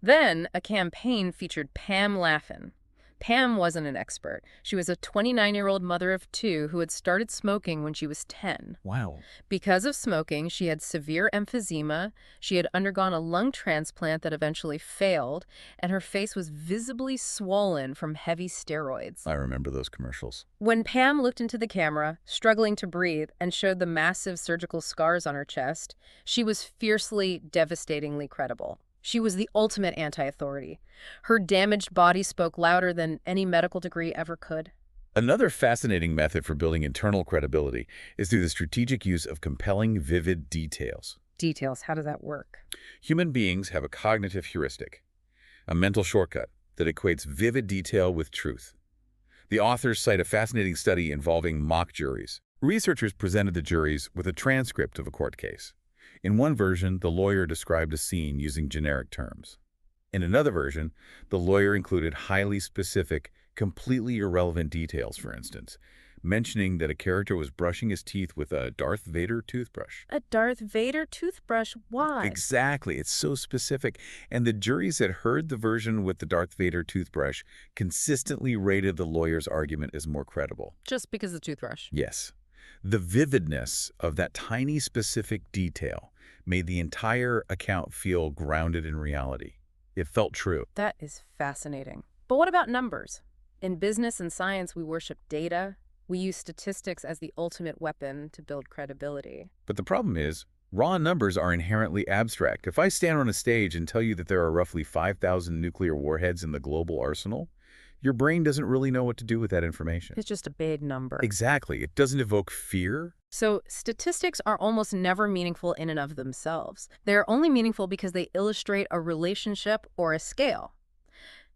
Then a campaign featured Pam Laffin. Pam wasn't an expert. She was a 29-year-old mother of two who had started smoking when she was 10. Wow. Because of smoking, she had severe emphysema, she had undergone a lung transplant that eventually failed, and her face was visibly swollen from heavy steroids. I remember those commercials. When Pam looked into the camera, struggling to breathe, and showed the massive surgical scars on her chest, she was fiercely, devastatingly credible. She was the ultimate anti-authority. Her damaged body spoke louder than any medical degree ever could. Another fascinating method for building internal credibility is through the strategic use of compelling, vivid details. Details, how does that work? Human beings have a cognitive heuristic, a mental shortcut that equates vivid detail with truth. The authors cite a fascinating study involving mock juries. Researchers presented the juries with a transcript of a court case. In one version, the lawyer described a scene using generic terms. In another version, the lawyer included highly specific, completely irrelevant details, for instance, mentioning that a character was brushing his teeth with a Darth Vader toothbrush. A Darth Vader toothbrush? Why? Exactly. It's so specific. And the juries that heard the version with the Darth Vader toothbrush consistently rated the lawyer's argument as more credible. Just because of the toothbrush? Yes. The vividness of that tiny specific detail made the entire account feel grounded in reality. It felt true. That is fascinating. But what about numbers? In business and science, we worship data. We use statistics as the ultimate weapon to build credibility. But the problem is, raw numbers are inherently abstract. If I stand on a stage and tell you that there are roughly 5,000 nuclear warheads in the global arsenal, your brain doesn't really know what to do with that information. It's just a big number. Exactly. It doesn't evoke fear. So statistics are almost never meaningful in and of themselves. They're only meaningful because they illustrate a relationship or a scale.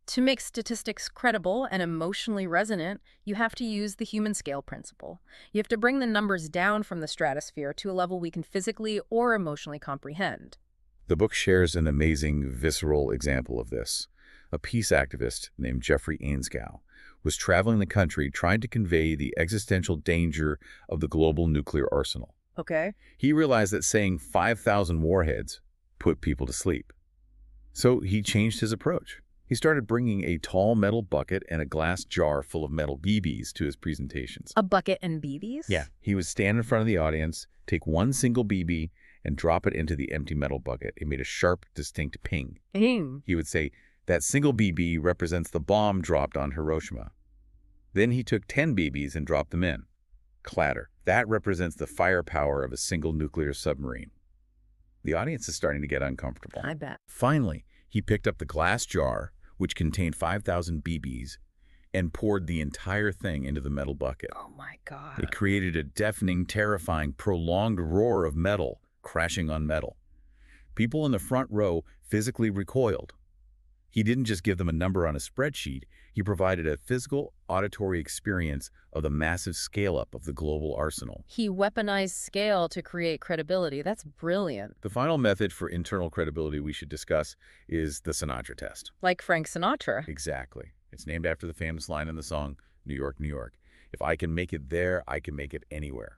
To make statistics credible and emotionally resonant, you have to use the human scale principle. You have to bring the numbers down from the stratosphere to a level we can physically or emotionally comprehend. The book shares an amazing, visceral example of this. A peace activist named Jeffrey Ainscow was traveling the country trying to convey the existential danger of the global nuclear arsenal. Okay. He realized that saying 5,000 warheads put people to sleep. So he changed his approach. He started bringing a tall metal bucket and a glass jar full of metal BBs to his presentations. A bucket and BBs? Yeah. He would stand in front of the audience, take one single BB, and drop it into the empty metal bucket. It made a sharp, distinct ping. Ping. He would say, that single BB represents the bomb dropped on Hiroshima. Then he took 10 BBs and dropped them in. Clatter. That represents the firepower of a single nuclear submarine. The audience is starting to get uncomfortable. I bet. Finally, he picked up the glass jar, which contained 5,000 BBs, and poured the entire thing into the metal bucket. Oh my God. It created a deafening, terrifying, prolonged roar of metal crashing on metal. People in the front row physically recoiled. He didn't just give them a number on a spreadsheet, he provided a physical, auditory experience of the massive scale-up of the global arsenal. He weaponized scale to create credibility. That's brilliant. The final method for internal credibility we should discuss is the Sinatra test. Like Frank Sinatra. Exactly. It's named after the famous line in the song, New York, New York. If I can make it there, I can make it anywhere.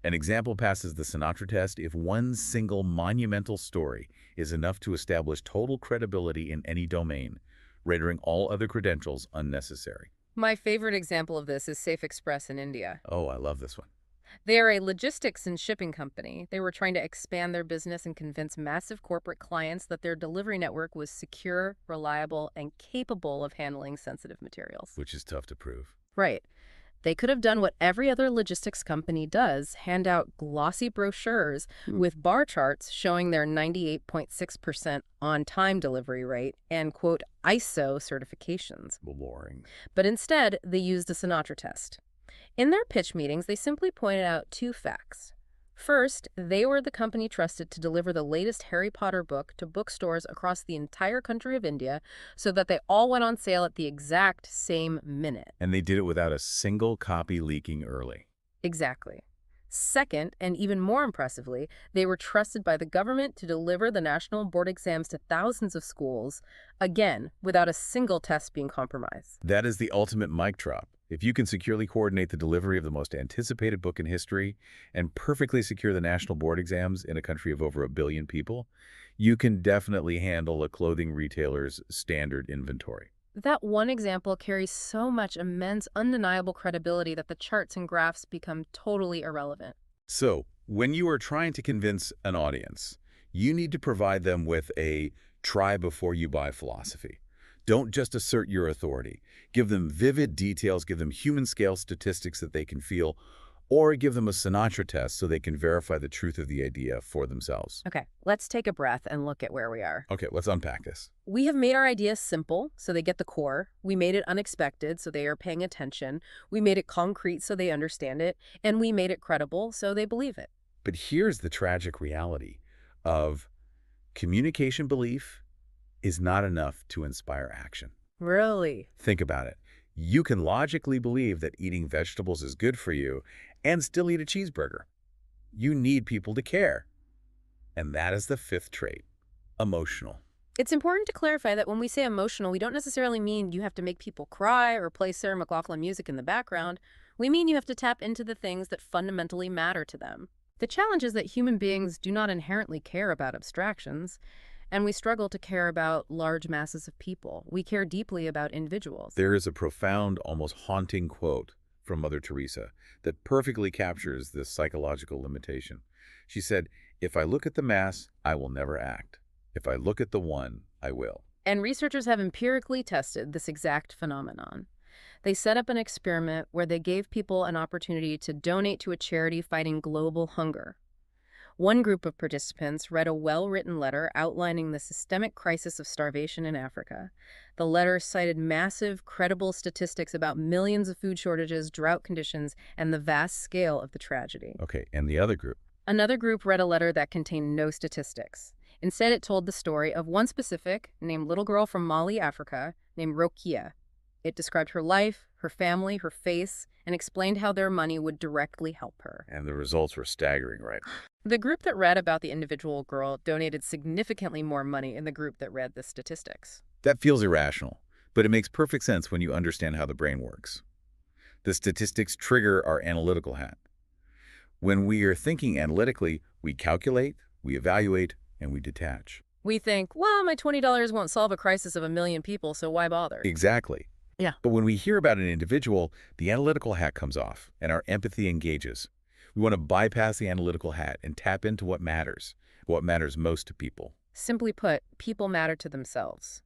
An example passes the Sinatra test if one single monumental story is enough to establish total credibility in any domain, rendering all other credentials unnecessary. My favorite example of this is Safe Express in India. Oh, I love this one. They are a logistics and shipping company. They were trying to expand their business and convince massive corporate clients that their delivery network was secure, reliable, and capable of handling sensitive materials. Which is tough to prove. Right. They could have done what every other logistics company does, hand out glossy brochures with bar charts showing their 98.6% on-time delivery rate and, quote, ISO certifications. Boring. But instead, they used the Sinatra test. In their pitch meetings, they simply pointed out two facts. First, they were the company trusted to deliver the latest Harry Potter book to bookstores across the entire country of India so that they all went on sale at the exact same minute. And they did it without a single copy leaking early. Exactly. Second, and even more impressively, they were trusted by the government to deliver the national board exams to thousands of schools, again, without a single test being compromised. That is the ultimate mic drop. If you can securely coordinate the delivery of the most anticipated book in history and perfectly secure the national board exams in a country of over 1 billion people, you can definitely handle a clothing retailer's standard inventory. That one example carries so much immense, undeniable credibility that the charts and graphs become totally irrelevant. So, when you are trying to convince an audience, you need to provide them with a try before you buy philosophy. Don't just assert your authority. Give them vivid details, give them human-scale statistics that they can feel, or give them a Sinatra test so they can verify the truth of the idea for themselves. Okay, let's take a breath and look at where we are. Okay, let's unpack this. We have made our idea simple, so they get the core. We made it unexpected, so they are paying attention. We made it concrete, so they understand it. And we made it credible, so they believe it. But here's the tragic reality of communication belief is not enough to inspire action. Really? Think about it. You can logically believe that eating vegetables is good for you and still eat a cheeseburger. You need people to care. And that is the fifth trait, emotional. It's important to clarify that when we say emotional, we don't necessarily mean you have to make people cry or play Sarah McLachlan music in the background. We mean you have to tap into the things that fundamentally matter to them. The challenge is that human beings do not inherently care about abstractions, and we struggle to care about large masses of people. We care deeply about individuals. There is a profound, almost haunting quote from Mother Teresa that perfectly captures this psychological limitation. She said, "If I look at the mass, I will never act. If I look at the one, I will." And researchers have empirically tested this exact phenomenon. They set up an experiment where they gave people an opportunity to donate to a charity fighting global hunger. One group of participants read a well-written letter outlining the systemic crisis of starvation in Africa. The letter cited massive, credible statistics about millions of food shortages, drought conditions, and the vast scale of the tragedy. Okay, and the other group? Another group read a letter that contained no statistics. Instead, it told the story of one specific, named little girl from Mali, Africa, named Rokia. It described her life, her family, her face, and explained how their money would directly help her. And the results were staggering, right? The group that read about the individual girl donated significantly more money than the group that read the statistics. That feels irrational, but it makes perfect sense when you understand how the brain works. The statistics trigger our analytical hat. When we are thinking analytically, we calculate, we evaluate, and we detach. We think, well, my $20 won't solve a crisis of 1 million people, so why bother? Exactly. Yeah. But when we hear about an individual, the analytical hat comes off, and our empathy engages. We want to bypass the analytical hat and tap into what matters most to people. Simply put, people matter to themselves.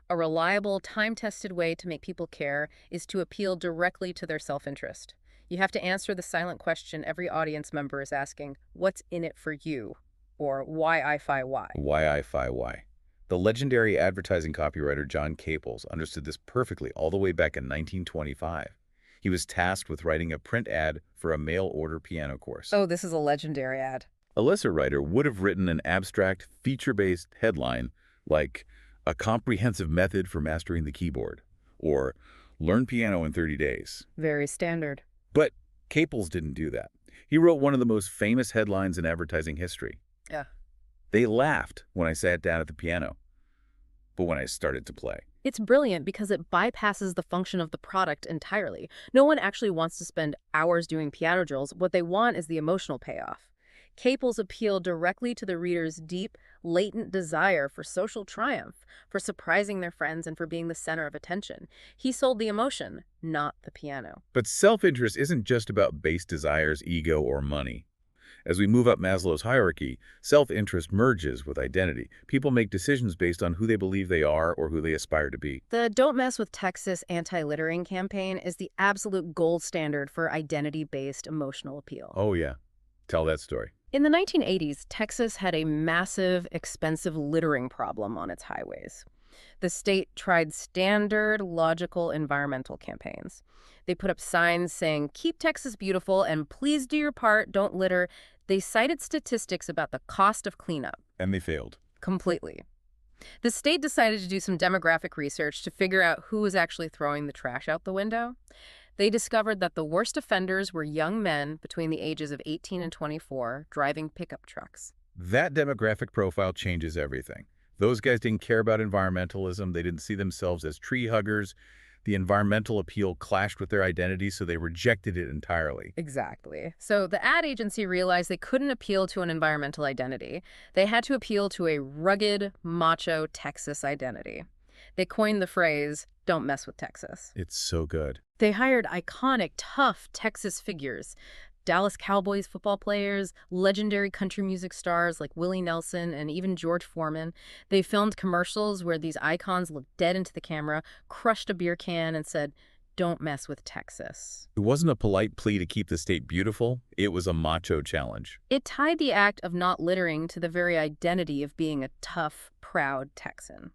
A reliable, time-tested way to make people care is to appeal directly to their self-interest. You have to answer the silent question every audience member is asking, what's in it for you? Or why I fi why? Why I fi why. The legendary advertising copywriter John Caples understood this perfectly all the way back in 1925. He was tasked with writing a print ad for a mail-order piano course. Oh, this is a legendary ad. A lesser writer would have written an abstract, feature-based headline like "A Comprehensive Method for Mastering the Keyboard" or "Learn Piano in 30 Days." Very standard. But Caples didn't do that. He wrote one of the most famous headlines in advertising history. Yeah. They laughed when I sat down at the piano, but when I started to play. It's brilliant because it bypasses the function of the product entirely. No one actually wants to spend hours doing piano drills. What they want is the emotional payoff. Caples appealed directly to the reader's deep, latent desire for social triumph, for surprising their friends, and for being the center of attention. He sold the emotion, not the piano. But self-interest isn't just about base desires, ego, or money. As we move up Maslow's hierarchy, self-interest merges with identity. People make decisions based on who they believe they are or who they aspire to be. The Don't Mess with Texas anti-littering campaign is the absolute gold standard for identity-based emotional appeal. Oh yeah. Tell that story. In the 1980s, Texas had a massive, expensive littering problem on its highways. The state tried standard, logical environmental campaigns. They put up signs saying, "Keep Texas beautiful and please do your part, don't litter." They cited statistics about the cost of cleanup. And they failed. Completely. The state decided to do some demographic research to figure out who was actually throwing the trash out the window. They discovered that the worst offenders were young men between the ages of 18 and 24 driving pickup trucks. That demographic profile changes everything. Those guys didn't care about environmentalism. They didn't see themselves as tree huggers. The environmental appeal clashed with their identity, so they rejected it entirely. Exactly. So the ad agency realized they couldn't appeal to an environmental identity. They had to appeal to a rugged, macho Texas identity. They coined the phrase, "Don't mess with Texas." It's so good. They hired iconic, tough Texas figures, Dallas Cowboys football players, legendary country music stars like Willie Nelson and even George Foreman. They filmed commercials where these icons looked dead into the camera, crushed a beer can, and said, "Don't mess with Texas." It wasn't a polite plea to keep the state beautiful. It was a macho challenge. It tied the act of not littering to the very identity of being a tough, proud Texan.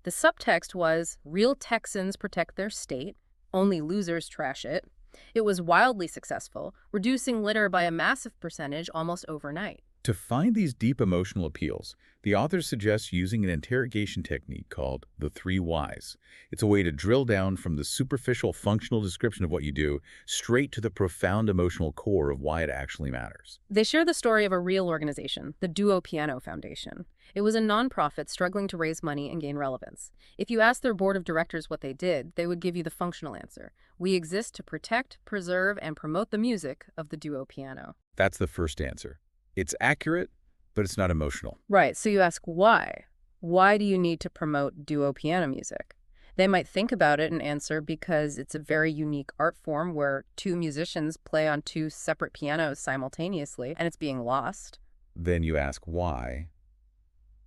The subtext was, real Texans protect their state, only losers trash it. It was wildly successful, reducing litter by a massive percentage almost overnight. To find these deep emotional appeals, the author suggests using an interrogation technique called the 3 whys. It's a way to drill down from the superficial functional description of what you do straight to the profound emotional core of why it actually matters. They share the story of a real organization, the Duo Piano Foundation. It was a nonprofit struggling to raise money and gain relevance. If you asked their board of directors what they did, they would give you the functional answer. We exist to protect, preserve, and promote the music of the Duo piano. That's the first answer. It's accurate, but it's not emotional. Right, so you ask why? Why do you need to promote duo piano music? They might think about it and answer because it's a very unique art form where 2 musicians play on 2 separate pianos simultaneously and it's being lost. Then you ask why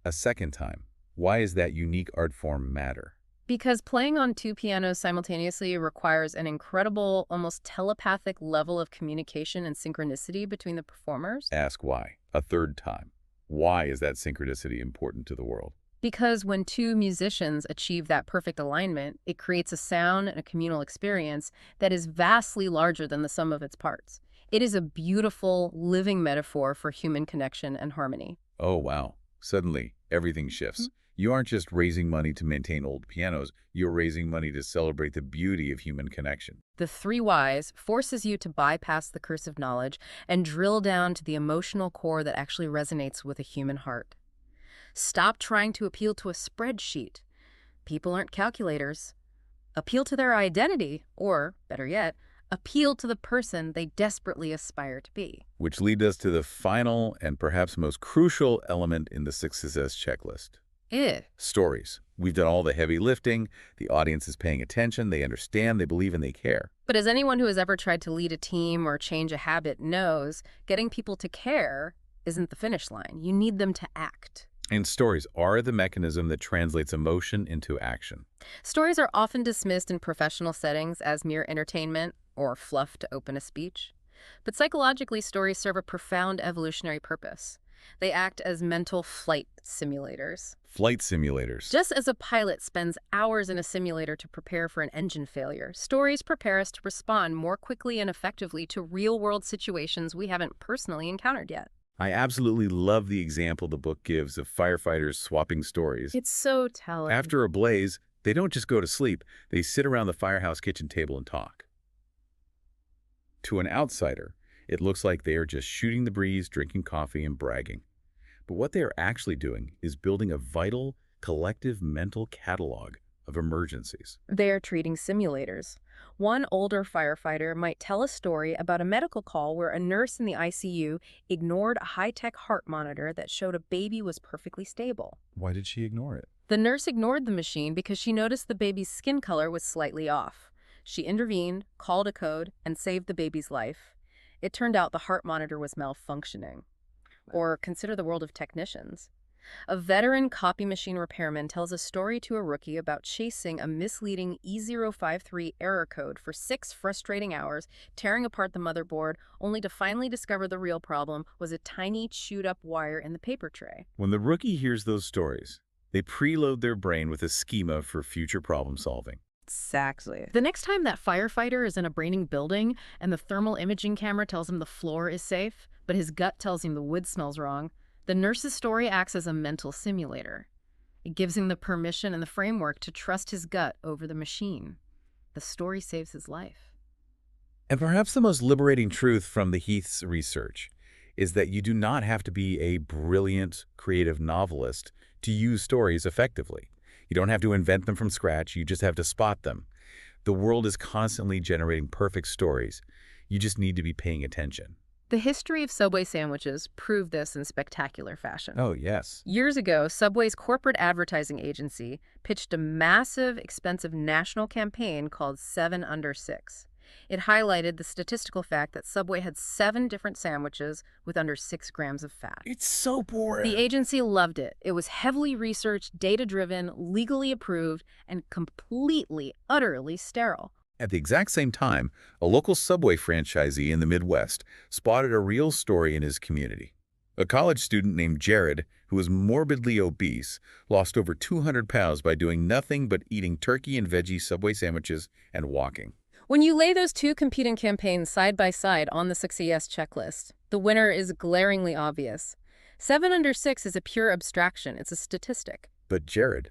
a second time. Why does that unique art form matter? Because playing on 2 pianos simultaneously requires an incredible, almost telepathic level of communication and synchronicity between the performers. Ask why a third time. Why is that synchronicity important to the world? Because when 2 musicians achieve that perfect alignment, it creates a sound and a communal experience that is vastly larger than the sum of its parts. It is a beautiful, living metaphor for human connection and harmony. Oh, wow. Suddenly, everything shifts. You aren't just raising money to maintain old pianos. You're raising money to celebrate the beauty of human connection. The 3 whys forces you to bypass the curse of knowledge and drill down to the emotional core that actually resonates with a human heart. Stop trying to appeal to a spreadsheet. People aren't calculators. Appeal to their identity, or, better yet, appeal to the person they desperately aspire to be. Which leads us to the final and perhaps most crucial element in the success checklist. Stories. We've done all the heavy lifting, the audience is paying attention, they understand, they believe, and they care. But as anyone who has ever tried to lead a team or change a habit knows, getting people to care isn't the finish line. You need them to act. And stories are the mechanism that translates emotion into action. Stories are often dismissed in professional settings as mere entertainment or fluff to open a speech. But psychologically, stories serve a profound evolutionary purpose. They act as mental flight simulators. Flight simulators. Just as a pilot spends hours in a simulator to prepare for an engine failure, stories prepare us to respond more quickly and effectively to real-world situations we haven't personally encountered yet. I absolutely love the example the book gives of firefighters swapping stories. It's so telling. After a blaze, they don't just go to sleep, they sit around the firehouse kitchen table and talk. To an outsider, it looks like they are just shooting the breeze, drinking coffee, and bragging. But what they are actually doing is building a vital, collective mental catalog of emergencies. They are treating simulators. One older firefighter might tell a story about a medical call where a nurse in the ICU ignored a high-tech heart monitor that showed a baby was perfectly stable. Why did she ignore it? The nurse ignored the machine because she noticed the baby's skin color was slightly off. She intervened, called a code, and saved the baby's life. It turned out the heart monitor was malfunctioning. Or consider the world of technicians. A veteran copy machine repairman tells a story to a rookie about chasing a misleading E053 error code for 6 frustrating hours, tearing apart the motherboard, only to finally discover the real problem was a tiny chewed-up wire in the paper tray. When the rookie hears those stories, they preload their brain with a schema for future problem solving. Exactly. The next time that firefighter is in a braining building and the thermal imaging camera tells him the floor is safe, but his gut tells him the wood smells wrong, the nurse's story acts as a mental simulator. It gives him the permission and the framework to trust his gut over the machine. The story saves his life. And perhaps the most liberating truth from the Heath's research is that you do not have to be a brilliant, creative novelist to use stories effectively. You don't have to invent them from scratch, you just have to spot them. The world is constantly generating perfect stories. You just need to be paying attention. The history of Subway sandwiches proved this in spectacular fashion. Oh, yes. Years ago, Subway's corporate advertising agency pitched a massive, expensive national campaign called 7 Under 6. It highlighted the statistical fact that Subway had 7 different sandwiches with under 6 grams of fat. It's so boring. The agency loved it. It was heavily researched, data-driven, legally approved, and completely, utterly sterile. At the exact same time, a local Subway franchisee in the Midwest spotted a real story in his community. A college student named Jared, who was morbidly obese, lost over 200 pounds by doing nothing but eating turkey and veggie Subway sandwiches and walking. When you lay those two competing campaigns side by side on the success checklist, the winner is glaringly obvious. 7 Under 6 is a pure abstraction. It's a statistic. But Jared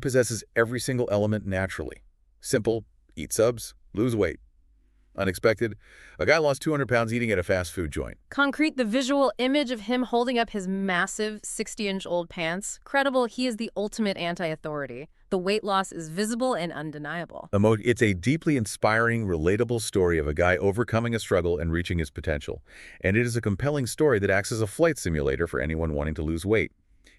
possesses every single element naturally. Simple. Eat subs, lose weight. Unexpected, a guy lost 200 pounds eating at a fast food joint. Concrete, the visual image of him holding up his massive 60-inch-old pants. Credible, he is the ultimate anti-authority. The weight loss is visible and undeniable. It's a deeply inspiring, relatable story of a guy overcoming a struggle and reaching his potential. And it is a compelling story that acts as a flight simulator for anyone wanting to lose weight.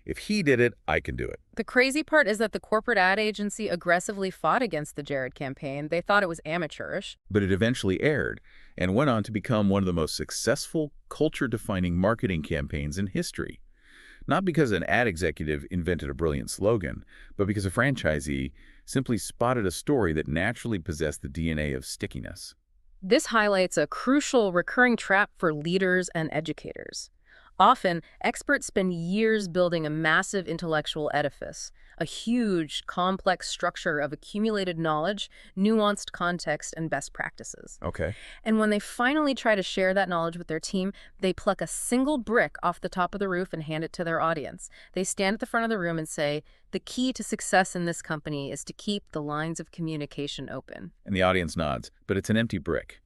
If he did it, I can do it. The crazy part is that the corporate ad agency aggressively fought against the Jared campaign. They thought it was amateurish. But it eventually aired and went on to become one of the most successful, culture-defining marketing campaigns in history. Not because an ad executive invented a brilliant slogan, but because a franchisee simply spotted a story that naturally possessed the DNA of stickiness. This highlights a crucial recurring trap for leaders and educators. Often, experts spend years building a massive intellectual edifice, a huge, complex structure of accumulated knowledge, nuanced context, and best practices. Okay. And when they finally try to share that knowledge with their team, they pluck a single brick off the top of the roof and hand it to their audience. They stand at the front of the room and say, "The key to success in this company is to keep the lines of communication open." And the audience nods, but it's an empty brick.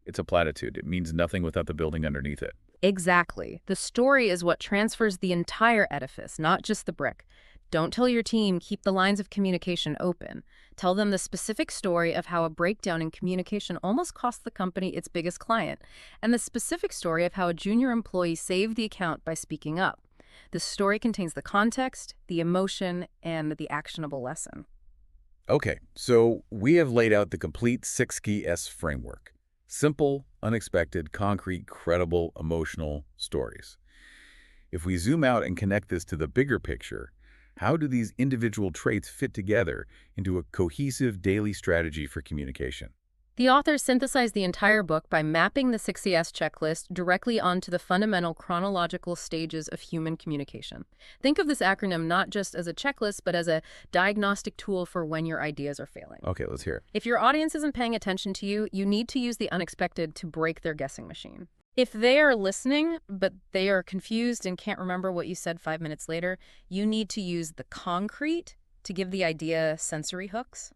It's a platitude. It means nothing without the building underneath it. Exactly. The story is what transfers the entire edifice, not just the brick. Don't tell your team, keep the lines of communication open. Tell them the specific story of how a breakdown in communication almost cost the company its biggest client, and the specific story of how a junior employee saved the account by speaking up. The story contains the context, the emotion, and the actionable lesson. Okay, so we have laid out the complete 6-key S framework. Simple, unexpected, concrete, credible, emotional stories. If we zoom out and connect this to the bigger picture, how do these individual traits fit together into a cohesive daily strategy for communication? The authors synthesized the entire book by mapping the 6CS checklist directly onto the fundamental chronological stages of human communication. Think of this acronym not just as a checklist, but as a diagnostic tool for when your ideas are failing. Okay, let's hear it. If your audience isn't paying attention to you, you need to use the unexpected to break their guessing machine. If they are listening, but they are confused and can't remember what you said 5 minutes later, you need to use the concrete to give the idea sensory hooks.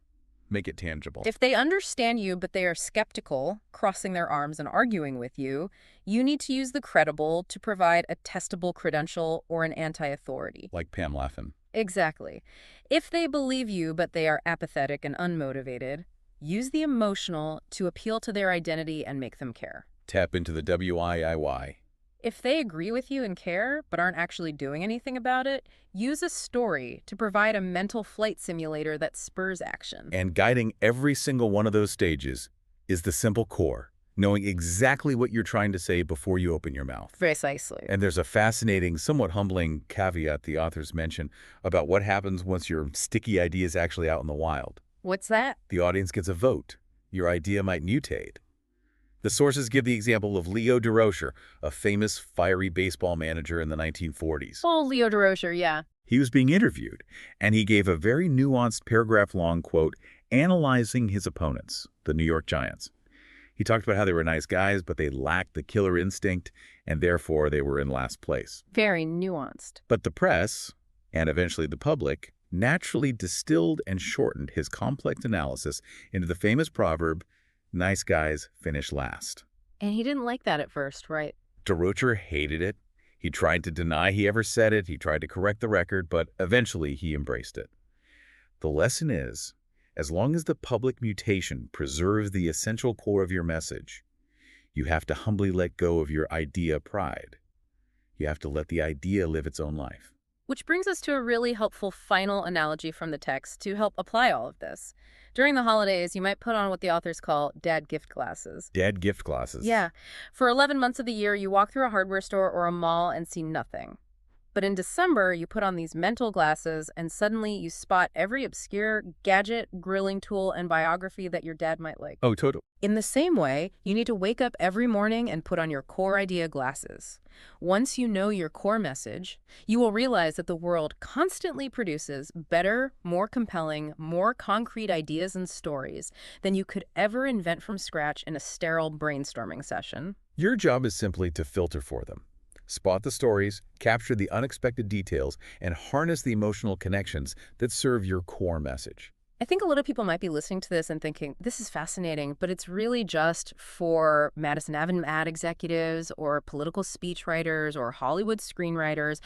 Make it tangible. If they understand you, but they are skeptical, crossing their arms and arguing with you, you need to use the credible to provide a testable credential or an anti-authority. Like Pam Laughlin. Exactly. If they believe you, but they are apathetic and unmotivated, use the emotional to appeal to their identity and make them care. Tap into the WIIY. If they agree with you and care, but aren't actually doing anything about it, use a story to provide a mental flight simulator that spurs action. And guiding every single one of those stages is the simple core, knowing exactly what you're trying to say before you open your mouth. Precisely. And there's a fascinating, somewhat humbling caveat the authors mention about what happens once your sticky idea is actually out in the wild. What's that? The audience gets a vote. Your idea might mutate. The sources give the example of Leo DeRocher, a famous fiery baseball manager in the 1940s. Oh, Leo DeRocher, yeah. He was being interviewed, and he gave a very nuanced paragraph-long quote analyzing his opponents, the New York Giants. He talked about how they were nice guys, but they lacked the killer instinct, and therefore they were in last place. Very nuanced. But the press, and eventually the public, naturally distilled and shortened his complex analysis into the famous proverb, "Nice guys finish last." And he didn't like that at first, right? DeRocher hated it. He tried to deny he ever said it. He tried to correct the record, but eventually he embraced it. The lesson is, as long as the public mutation preserves the essential core of your message, you have to humbly let go of your idea pride. You have to let the idea live its own life. Which brings us to a really helpful final analogy from the text to help apply all of this. During the holidays, you might put on what the authors call dad gift glasses. Dad gift glasses. Yeah. For 11 months of the year, you walk through a hardware store or a mall and see nothing. But in December, you put on these mental glasses and suddenly you spot every obscure gadget, grilling tool, and biography that your dad might like. Oh, total. In the same way, you need to wake up every morning and put on your core idea glasses. Once you know your core message, you will realize that the world constantly produces better, more compelling, more concrete ideas and stories than you could ever invent from scratch in a sterile brainstorming session. Your job is simply to filter for them. Spot the stories, capture the unexpected details, and harness the emotional connections that serve your core message. I think a lot of people might be listening to this and thinking, this is fascinating, but it's really just for Madison Avenue ad executives or political speechwriters or Hollywood screenwriters.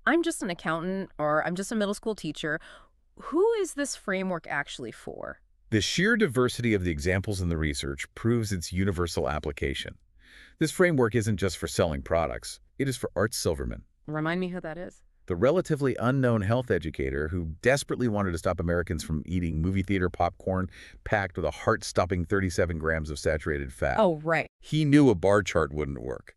I'm just an accountant or I'm just a middle school teacher. Who is this framework actually for? The sheer diversity of the examples in the research proves its universal application. This framework isn't just for selling products. It is for Art Silverman. Remind me who that is. The relatively unknown health educator who desperately wanted to stop Americans from eating movie theater popcorn packed with a heart-stopping 37 grams of saturated fat. Oh, right. He knew a bar chart wouldn't work.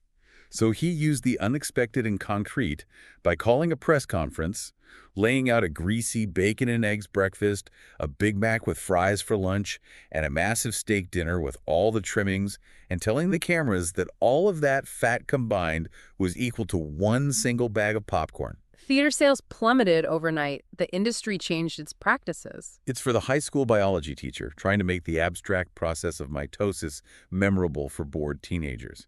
So he used the unexpected and concrete by calling a press conference, laying out a greasy bacon and eggs breakfast, a Big Mac with fries for lunch, and a massive steak dinner with all the trimmings, and telling the cameras that all of that fat combined was equal to one single bag of popcorn. Theater sales plummeted overnight. The industry changed its practices. It's for the high school biology teacher trying to make the abstract process of mitosis memorable for bored teenagers.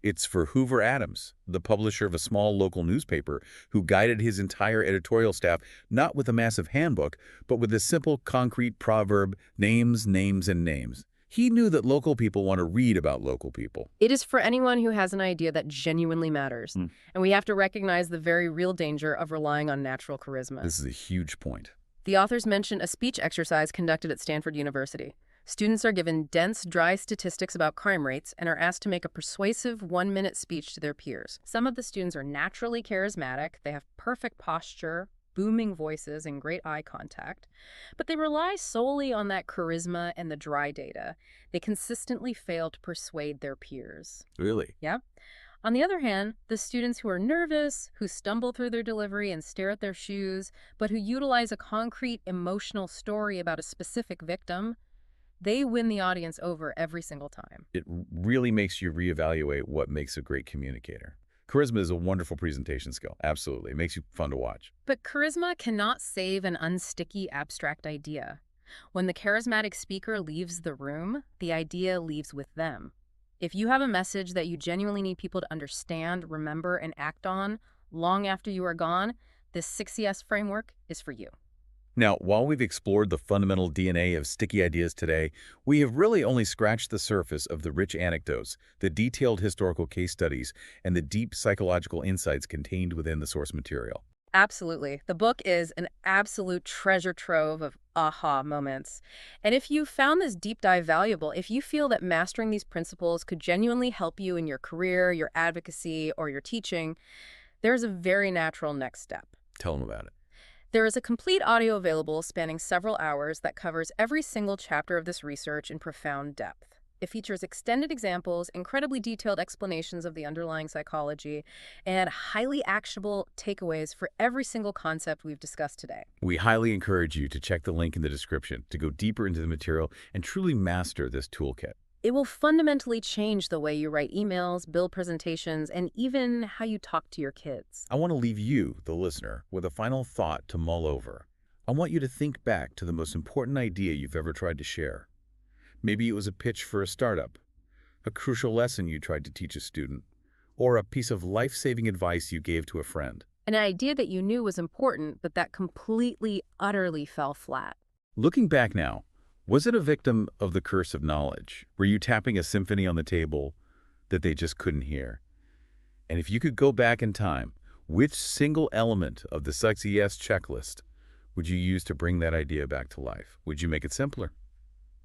It's for Hoover Adams, the publisher of a small local newspaper who guided his entire editorial staff not with a massive handbook, but with a simple, concrete proverb, names, names, and names. He knew that local people want to read about local people. It is for anyone who has an idea that genuinely matters. And we have to recognize the very real danger of relying on natural charisma. This is a huge point. The authors mention a speech exercise conducted at Stanford University. Students are given dense, dry statistics about crime rates and are asked to make a persuasive one-minute speech to their peers. Some of the students are naturally charismatic, they have perfect posture, booming voices, and great eye contact, but they rely solely on that charisma and the dry data. They consistently fail to persuade their peers. Really? Yeah. On the other hand, the students who are nervous, who stumble through their delivery and stare at their shoes, but who utilize a concrete emotional story about a specific victim, they win the audience over every single time. It really makes you reevaluate what makes a great communicator. Charisma is a wonderful presentation skill. Absolutely. It makes you fun to watch. But charisma cannot save an unsticky, abstract idea. When the charismatic speaker leaves the room, the idea leaves with them. If you have a message that you genuinely need people to understand, remember, and act on long after you are gone, this 6CS framework is for you. Now, while we've explored the fundamental DNA of sticky ideas today, we have really only scratched the surface of the rich anecdotes, the detailed historical case studies, and the deep psychological insights contained within the source material. Absolutely. The book is an absolute treasure trove of aha moments. And if you found this deep dive valuable, if you feel that mastering these principles could genuinely help you in your career, your advocacy, or your teaching, there's a very natural next step. Tell them about it. There is a complete audio available spanning several hours that covers every single chapter of this research in profound depth. It features extended examples, incredibly detailed explanations of the underlying psychology, and highly actionable takeaways for every single concept we've discussed today. We highly encourage you to check the link in the description to go deeper into the material and truly master this toolkit. It will fundamentally change the way you write emails, build presentations, and even how you talk to your kids. I want to leave you, the listener, with a final thought to mull over. I want you to think back to the most important idea you've ever tried to share. Maybe it was a pitch for a startup, a crucial lesson you tried to teach a student, or a piece of life-saving advice you gave to a friend. An idea that you knew was important, but that completely, utterly fell flat. Looking back now, was it a victim of the curse of knowledge? Were you tapping a symphony on the table that they just couldn't hear? And if you could go back in time, which single element of the 6CS checklist would you use to bring that idea back to life? Would you make it simpler?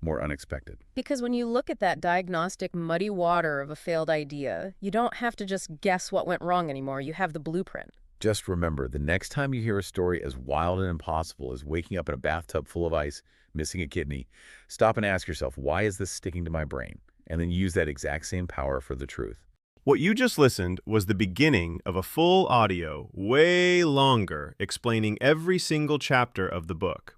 More unexpected? Because when you look at that diagnostic muddy water of a failed idea, you don't have to just guess what went wrong anymore. You have the blueprint. Just remember, the next time you hear a story as wild and impossible as waking up in a bathtub full of ice, missing a kidney, stop and ask yourself, why is this sticking to my brain? And then use that exact same power for the truth. What you just listened was the beginning of a full audio, way longer, explaining every single chapter of the book.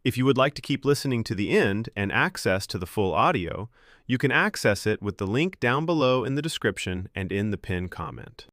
If you would like to keep listening to the end and access to the full audio, you can access it with the link down below in the description and in the pinned comment.